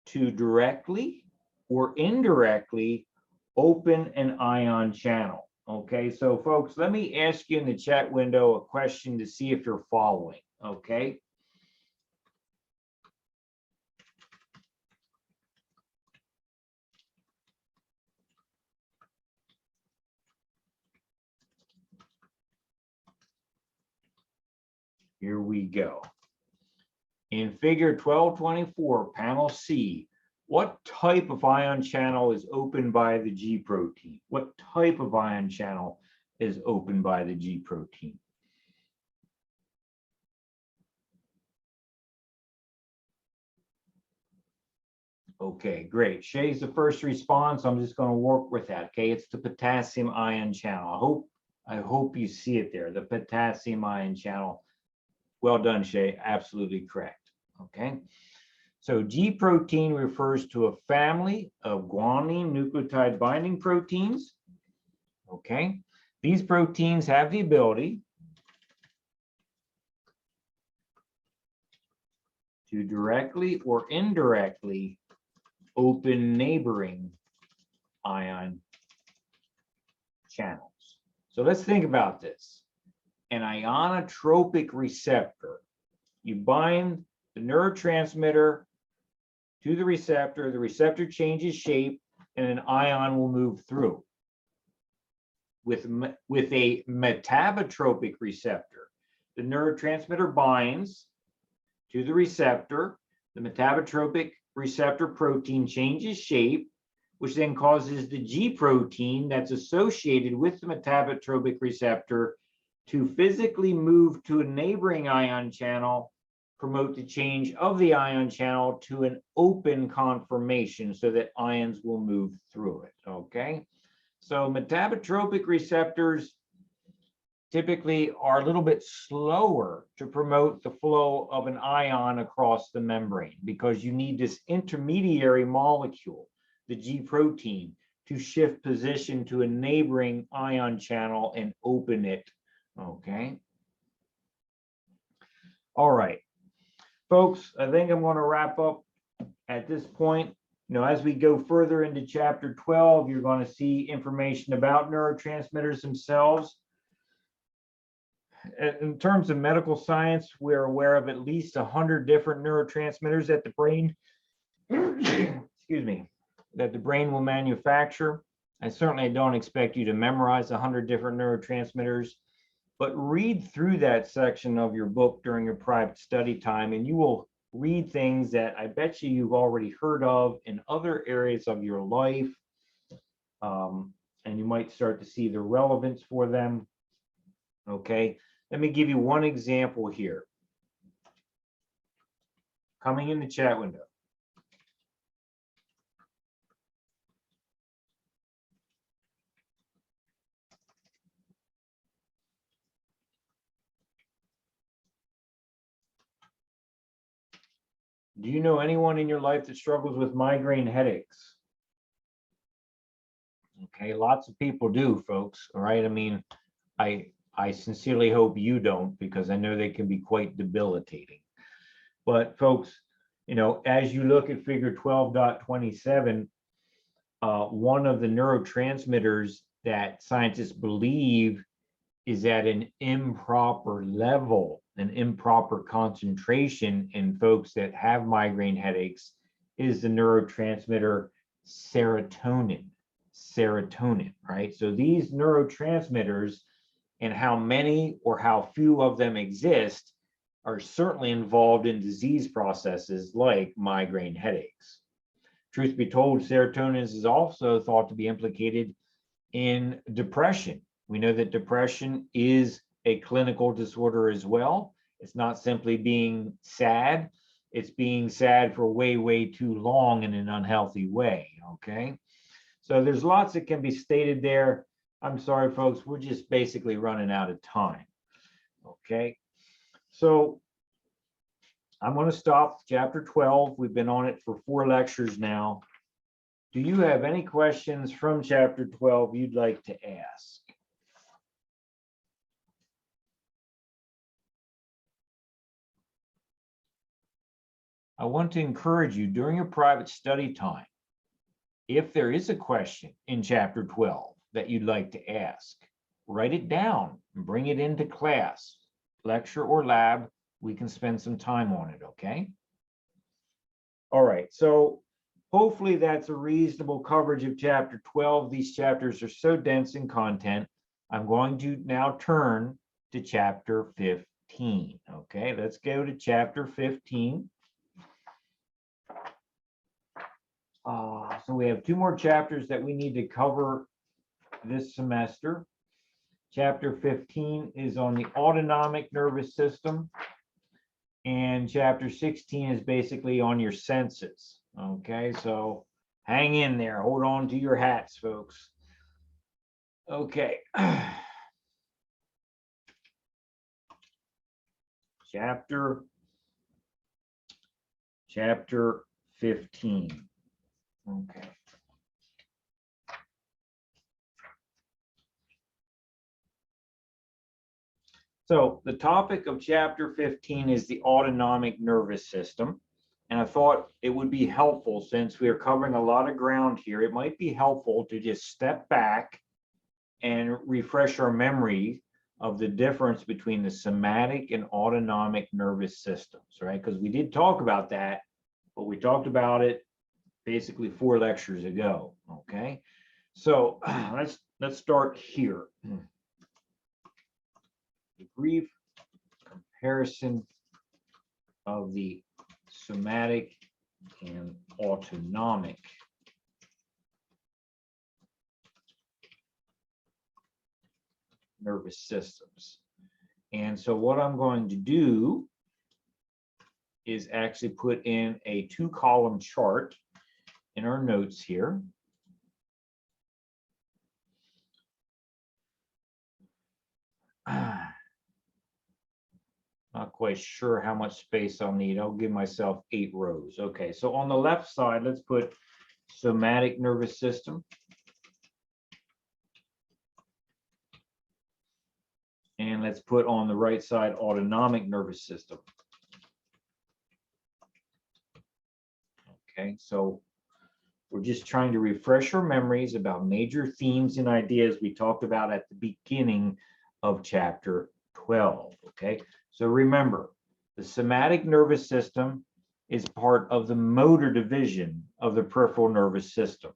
to directly or indirectly open an ion channel. Okay, so folks, let me ask you in the chat window a question to see if you're following, okay? Here we go. In figure 12.24, panel C, what type of ion channel is opened by the G protein? What type of ion channel is opened by the G protein? Okay, great. Shay's the first response. I'm just going to work with that. Okay, it's the potassium ion channel. I hope you see it there, the potassium ion channel. Well done, Shay. Absolutely correct. Okay. So G protein refers to a family of guanine nucleotide binding proteins. Okay. These proteins have the ability to directly or indirectly open neighboring ion channels. So let's think about this. An ionotropic receptor. You bind the neurotransmitter to the receptor changes shape, and an ion will move through. With a metabotropic receptor, the neurotransmitter binds to the receptor the metabotropic receptor protein changes shape, which then causes the G protein that's associated with the metabotropic receptor to physically move to a neighboring ion channel, promote the change of the ion channel to an open conformation so that ions will move through it, okay? So metabotropic receptors typically are a little bit slower to promote the flow of an ion across the membrane because you need this intermediary molecule, the G protein, to shift position to a neighboring ion channel and open it, okay? All right, folks, I think I'm going to wrap up at this point. You know, as we go further into chapter 12, you're going to see information about neurotransmitters themselves. In terms of medical science, we're aware of at least 100 different neurotransmitters that the brain, excuse me, that the brain will manufacture. I certainly don't expect you to memorize 100 different neurotransmitters, but read through that section of your book during your private study time, and you will read things that I bet you've already heard of in other areas of your life, and you might start to see the relevance for them. Okay, let me give you one example here. Coming in the chat window. Do you know anyone in your life that struggles with migraine headaches? Okay, lots of people do, folks. All right, I mean, I sincerely hope you don't, because I know they can be quite debilitating. But folks, you know, as you look at figure 12.27, one of the neurotransmitters that scientists believe is at an improper level, an improper concentration in folks that have migraine headaches is the neurotransmitter serotonin. Serotonin, right? So these neurotransmitters and how many or how few of them exist are certainly involved in disease processes like migraine headaches. Truth be told, serotonin is also thought to be implicated in depression. We know that depression is a clinical disorder as well. It's not simply being sad, it's being sad for way, way too long in an unhealthy way, okay? So there's lots that can be stated there. I'm sorry, folks, we're just basically running out of time, okay? So I'm going to stop chapter 12. We've been on it for 4 lectures now. Do you have any questions from chapter 12 you'd like to ask? I want to encourage you during your private study time, if there is a question in chapter 12 that you'd like to ask, write it down and bring it into class, lecture or lab. We can spend some time on it, okay? All right, so hopefully that's a reasonable coverage of chapter 12. These chapters are so dense in content. I'm going to now turn to chapter 15, okay? Let's go to chapter 15. So we have 2 more chapters that we need to cover this semester. Chapter 15 is on the autonomic nervous system, and chapter 16 is basically on your senses. Okay, so hang in there, hold on to your hats, folks. Okay. Chapter 15. Okay. So the topic of chapter 15 is the autonomic nervous system. And I thought it would be helpful, since we are covering a lot of ground here, it might be helpful to just step back and refresh our memory of the difference between the somatic and autonomic nervous systems, right? Because we did talk about that, but we talked about it basically 4 lectures ago, okay? So let's start here. A brief comparison of the somatic and autonomic nervous systems. And so what I'm going to do is actually put in a 2-column chart in our notes here. Not quite sure how much space I'll need. I'll give myself 8 rows. Okay, so on the left side, let's put somatic nervous system. And let's put on the right side autonomic nervous system. Okay, so we're just trying to refresh our memories about major themes and ideas we talked about at the beginning of chapter 12. Okay, so remember, the somatic nervous system is part of the motor division of the peripheral nervous system.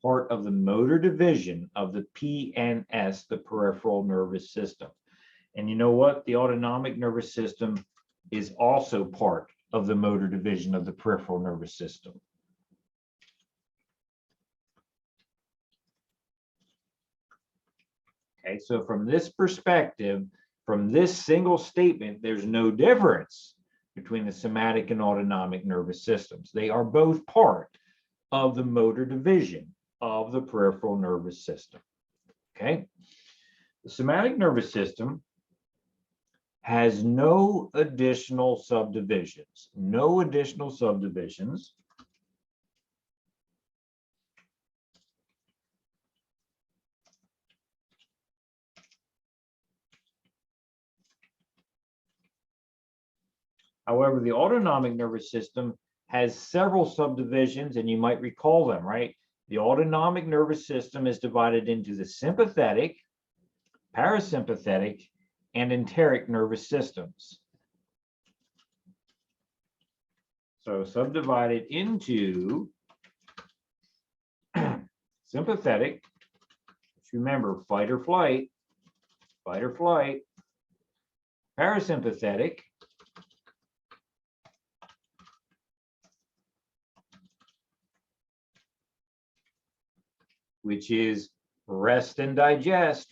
Part of the motor division of the PNS, the peripheral nervous system. And you know what? The autonomic nervous system is also part of the motor division of the peripheral nervous system. Okay, so from this perspective, from this single statement, there's no difference between the somatic and autonomic nervous systems. They are both part of the motor division of the peripheral nervous system. Okay, the somatic nervous system has no additional subdivisions. No additional subdivisions. However, the autonomic nervous system has several subdivisions, and you might recall them, right? The autonomic nervous system is divided into the sympathetic, parasympathetic, and enteric nervous systems. So subdivided into sympathetic, remember, fight or flight, parasympathetic, which is rest and digest,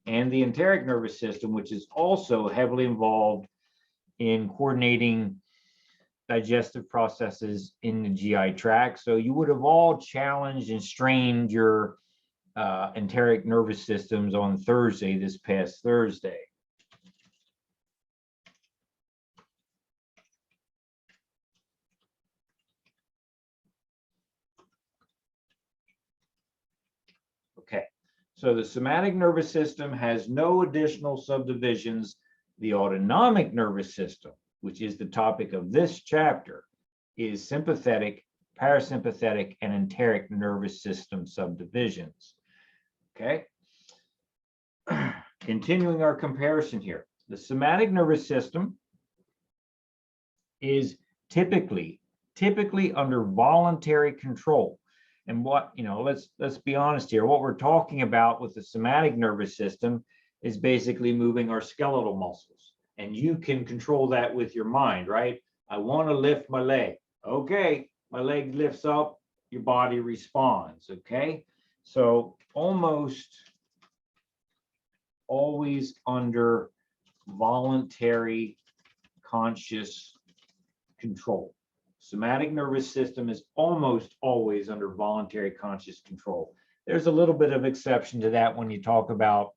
and the enteric nervous system, which is also heavily involved in coordinating digestive processes in the GI tract. So you would have all challenged and strained your enteric nervous systems on Thursday, this past Thursday. Okay, so the somatic nervous system has no additional subdivisions. The autonomic nervous system, which is the topic of this chapter, is sympathetic, parasympathetic, and enteric nervous system subdivisions. Okay, continuing our comparison here, the somatic nervous system is typically under voluntary control. And what, let's be honest here, what we're talking about with the somatic nervous system is basically moving our skeletal muscles. And you can control that with your mind, right? I want to lift my leg. Okay, my leg lifts up, your body responds, okay? So almost always under voluntary conscious control. Somatic nervous system is almost always under voluntary conscious control. There's a little bit of exception to that when you talk about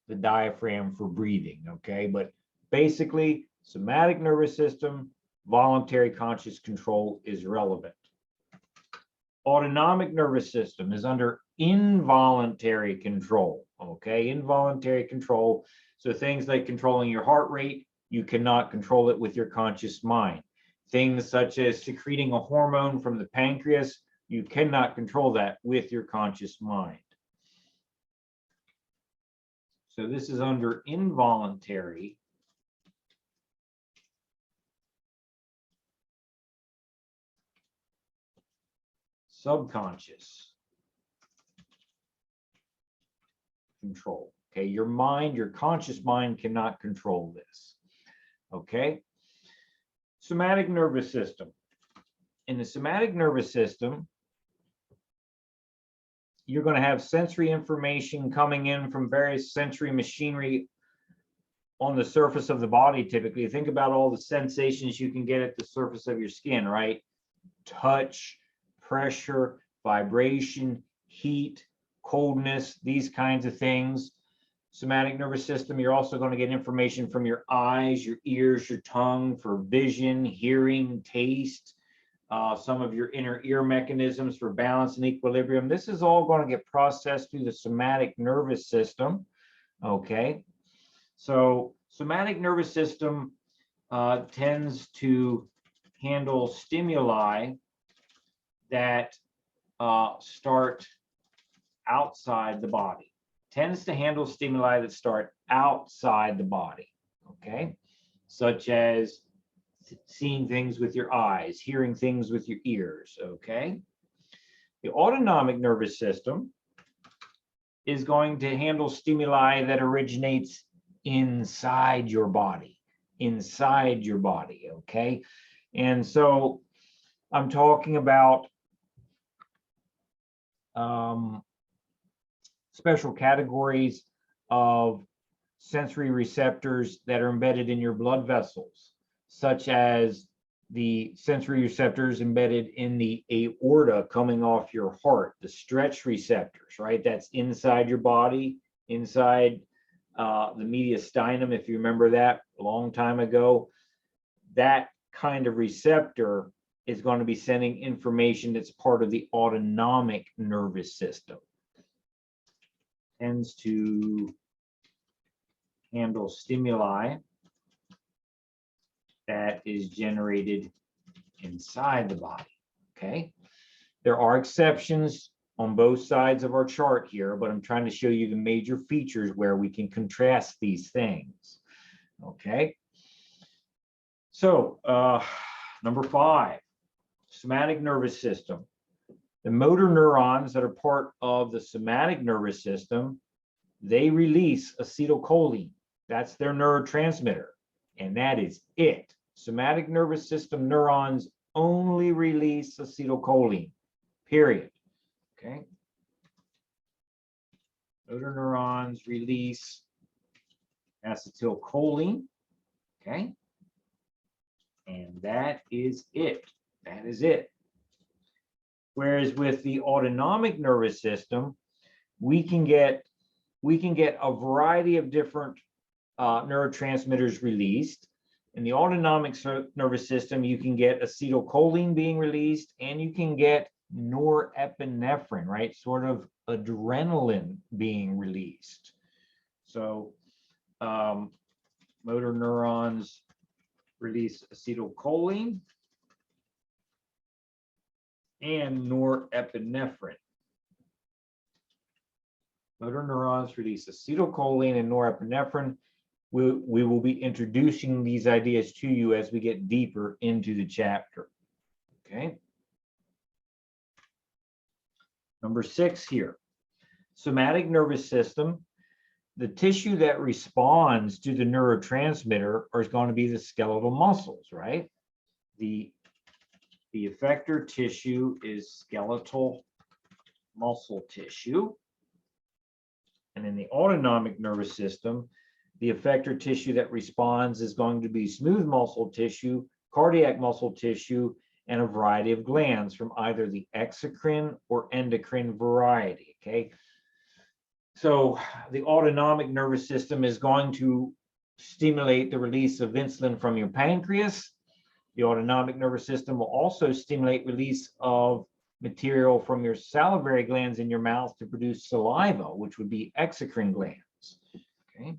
the diaphragm for breathing, okay? But basically, somatic nervous system, voluntary conscious control is relevant. Autonomic nervous system is under involuntary control, okay? Involuntary control. So things like controlling your heart rate, you cannot control it with your conscious mind. Things such as secreting a hormone from the pancreas, you cannot control that with your conscious mind. So this is under involuntary subconscious control. Okay, your mind, your conscious mind cannot control this. Okay, somatic nervous system. In the somatic nervous system, you're going to have sensory information coming in from various sensory machinery on the surface of the body. Typically, think about all the sensations you can get at the surface of your skin, right? Touch, pressure, vibration, heat, coldness, these kinds of things. Somatic nervous system, you're also going to get information from your eyes, your ears, your tongue for vision, hearing, taste, some of your inner ear mechanisms for balance and equilibrium. This is all going to get processed through the somatic nervous system. Okay, so somatic nervous system tends to handle stimuli that start outside the body. Tends to handle stimuli that start outside the body. Okay, such as seeing things with your eyes, hearing things with your ears. Okay, the autonomic nervous system is going to handle stimuli that originates inside your body, okay? And so I'm talking about special categories of sensory receptors that are embedded in your blood vessels, such as the sensory receptors embedded in the aorta coming off your heart, the stretch receptors, right? That's inside your body, inside the mediastinum, if you remember that a long time ago. That kind of receptor is going to be sending information that's part of the autonomic nervous system. Tends to handle stimuli that is generated inside the body. Okay, there are exceptions on both sides of our chart here, but I'm trying to show you the major features where we can contrast these things. Okay, so number 5, somatic nervous system. The motor neurons that are part of the somatic nervous system, they release acetylcholine. That's their neurotransmitter, and that is it. Somatic nervous system neurons only release acetylcholine, period. Okay. Motor neurons release acetylcholine. Okay. And that is it. That is it. Whereas with the autonomic nervous system, we can get a variety of different neurotransmitters released. In the autonomic nervous system, you can get acetylcholine being released, and you can get norepinephrine, right? Sort of adrenaline being released. So motor neurons release acetylcholine and norepinephrine. Motor neurons release acetylcholine and norepinephrine. We will be introducing these ideas to you as we get deeper into the chapter. Okay. Number 6 here, somatic nervous system. The tissue that responds to the neurotransmitter is going to be the skeletal muscles, right? The effector tissue is skeletal muscle tissue. And in the autonomic nervous system, the effector tissue that responds is going to be smooth muscle tissue, cardiac muscle tissue, and a variety of glands from either the exocrine or endocrine variety, okay? So the autonomic nervous system is going to stimulate the release of insulin from your pancreas. The autonomic nervous system will also stimulate release of material from your salivary glands in your mouth to produce saliva, which would be exocrine glands, okay?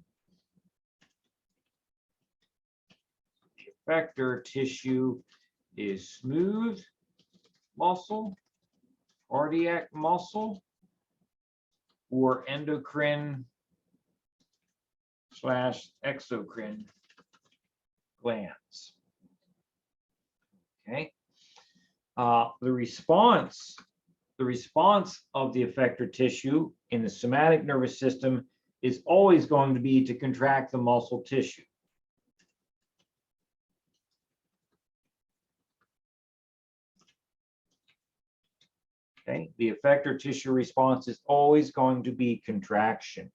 Effector tissue is smooth muscle, cardiac muscle, or endocrine / exocrine glands. Okay. The response of the effector tissue in the somatic nervous system is always going to be to contract the muscle tissue. Okay, the effector tissue response is always going to be contraction.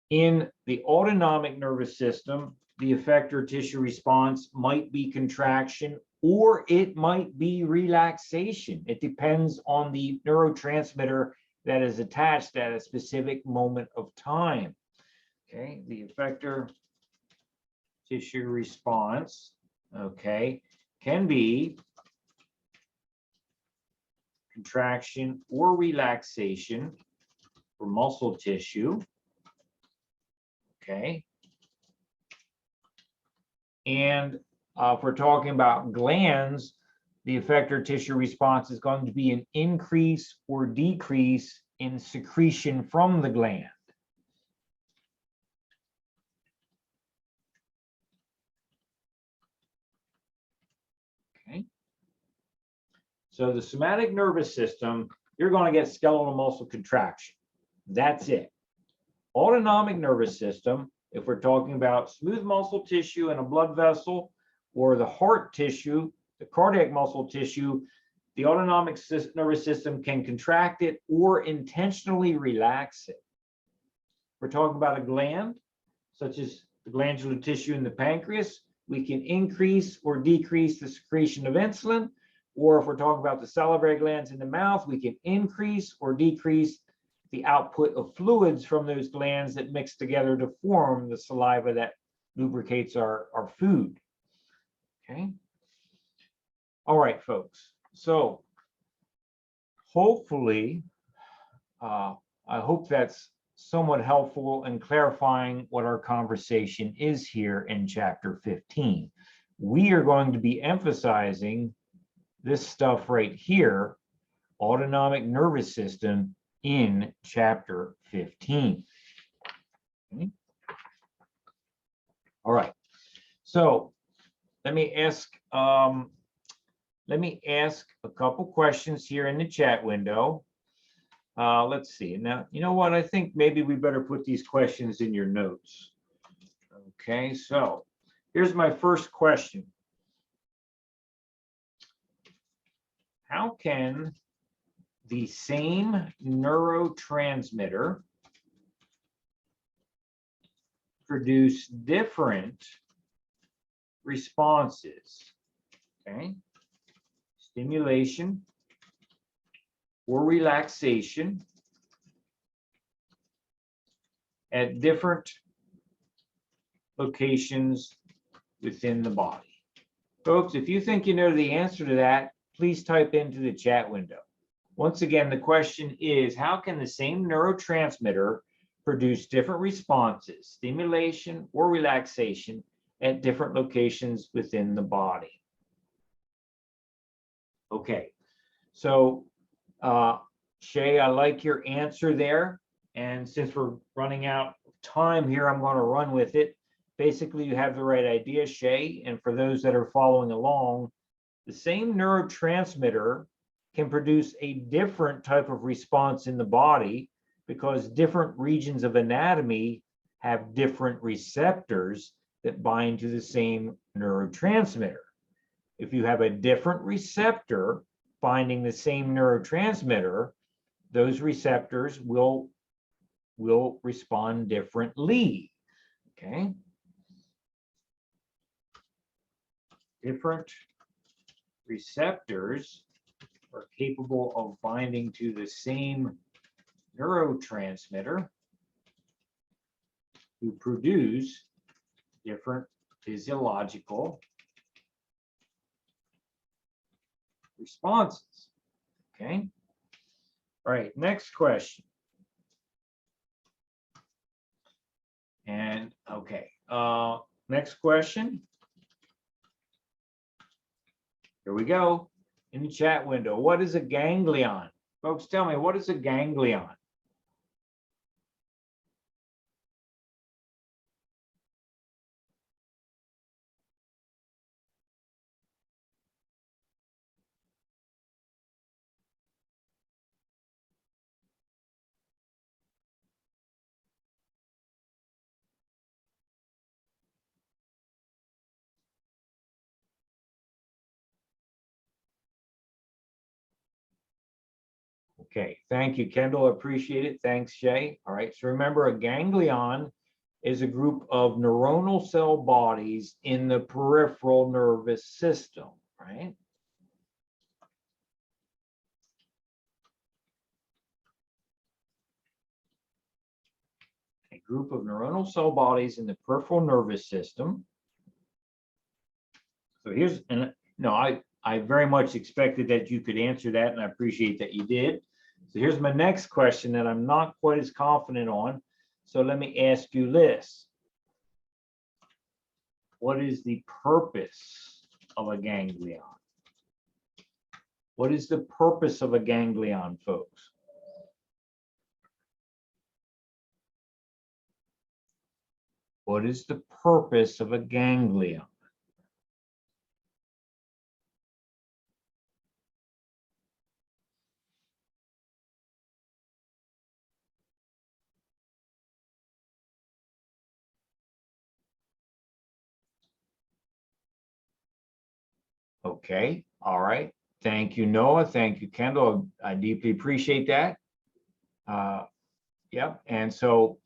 In the autonomic nervous system, the effector tissue response might be contraction or it might be relaxation. It depends on the neurotransmitter that is attached at a specific moment of time. Okay, the effector tissue response, okay, can be contraction or relaxation for muscle tissue. Okay. And if we're talking about glands, the effector tissue response is going to be an increase or decrease in secretion from the gland. Okay. So the somatic nervous system, you're going to get skeletal muscle contraction. That's it. Autonomic nervous system, if we're talking about smooth muscle tissue in a blood vessel or the heart tissue, the cardiac muscle tissue, the autonomic nervous system can contract it or intentionally relax it. We're talking about a gland, such as the glandular tissue in the pancreas, we can increase or decrease the secretion of insulin. Or if we're talking about the salivary glands in the mouth, we can increase or decrease the output of fluids from those glands that mix together to form the saliva that lubricates our food. Okay. All right, folks. So hopefully, I hope that's somewhat helpful in clarifying what our conversation is here in chapter 15. We are going to be emphasizing this stuff right here, autonomic nervous system, in chapter 15. Okay. All right. So let me ask a couple questions here in the chat window. Let's see. Now, you know what? I think maybe we better put these questions in your notes. Okay, so here's my first question. How can the same neurotransmitter produce different responses? Okay, stimulation or relaxation at different locations within the body. Folks, if you think you know the answer to that, please type into the chat window. Once again, the question is, how can the same neurotransmitter produce different responses, stimulation or relaxation, at different locations within the body? Okay, so Shay, I like your answer there. And since we're running out of time here, I'm going to run with it. Basically, you have the right idea, Shay. And for those that are following along, the same neurotransmitter can produce a different type of response in the body because different regions of anatomy have different receptors that bind to the same neurotransmitter. If you have a different receptor binding the same neurotransmitter, those receptors will respond differently. Okay. Different receptors are capable of binding to the same neurotransmitter to produce different physiological responses. Okay. All right, next question. And okay, next question. Here we go. In the chat window, what is a ganglion? Folks, tell me, what is a ganglion? Okay, thank you, Kendall. Appreciate it. Thanks, Shay. All right, so remember, a ganglion is a group of neuronal cell bodies in the peripheral nervous system, right? A group of neuronal cell bodies in the peripheral nervous system. So here's, and no, I very much expected that you could answer that, and I appreciate that you did. So here's my next question that I'm not quite as confident on. So let me ask you this. What is the purpose of a ganglion? What is the purpose of a ganglion, folks? What is the purpose of a ganglion? Okay, all right. Thank you, Noah. Thank you, Kendall. I deeply appreciate that. Yep. And so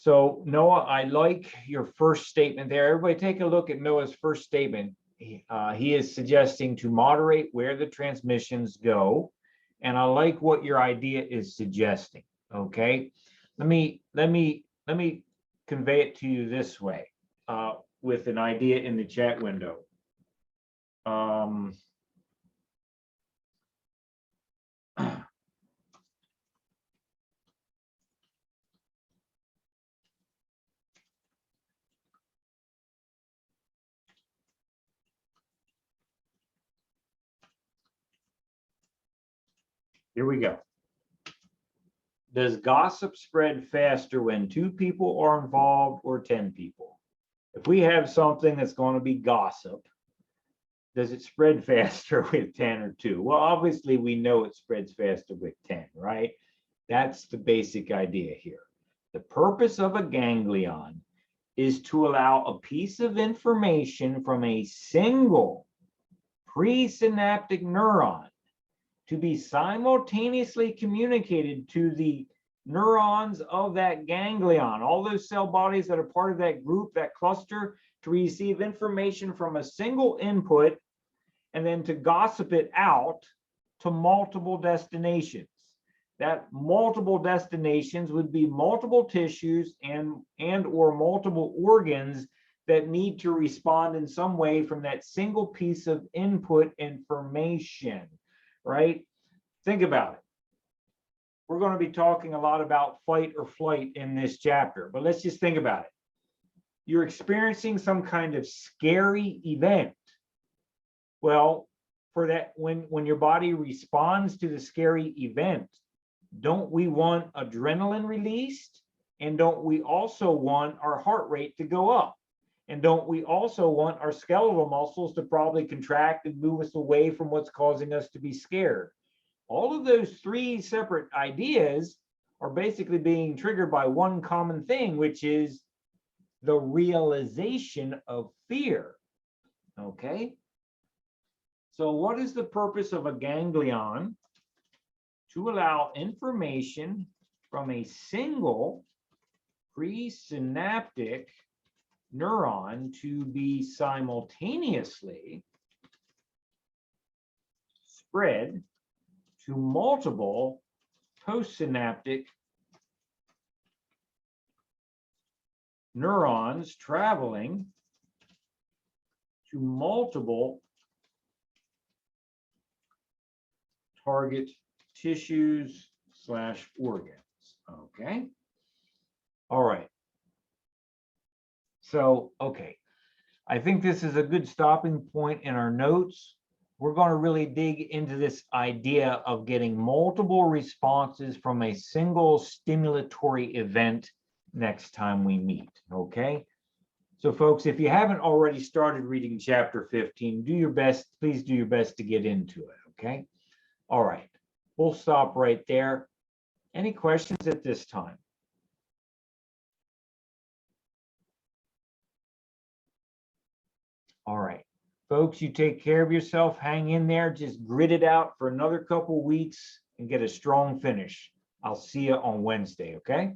Noah, I like your first statement there. Everybody take a look at Noah's first statement. He is suggesting to moderate where the transmissions go. And I like what your idea is suggesting. Okay. Let me convey it to you this way, with an idea in the chat window. Here we go. Does gossip spread faster when 2 people are involved or 10 people? If we have something that's going to be gossip, does it spread faster with 10 or 2? Well, obviously we know it spreads faster with 10, right? That's the basic idea here. The purpose of a ganglion is to allow a piece of information from a single presynaptic neuron to be simultaneously communicated to the neurons of that ganglion, all those cell bodies that are part of that group, that cluster, to receive information from a single input and then to gossip it out to multiple destinations. That multiple destinations would be multiple tissues and or multiple organs that need to respond in some way from that single piece of input information, right? Think about it. We're going to be talking a lot about fight or flight in this chapter, but let's just think about it. You're experiencing some kind of scary event. Well, for that, when your body responds to the scary event, don't we want adrenaline released? And don't we also want our heart rate to go up? And don't we also want our skeletal muscles to probably contract and move us away from what's causing us to be scared? All of those 3 separate ideas are basically being triggered by one common thing, which is the realization of fear. Okay? So what is the purpose of a ganglion? To allow information from a single presynaptic neuron to be simultaneously spread to multiple postsynaptic neurons traveling to multiple target tissues / organs. Okay. All right. So, okay. I think this is a good stopping point in our notes. We're going to really dig into this idea of getting multiple responses from a single stimulatory event next time we meet. Okay. So folks, if you haven't already started reading chapter 15, do your best, please do your best to get into it. Okay. All right. We'll stop right there. Any questions at this time? All right, folks, you take care of yourself. Hang in there. Just grit it out for another couple weeks. and get a strong finish. I'll see you on Wednesday, okay?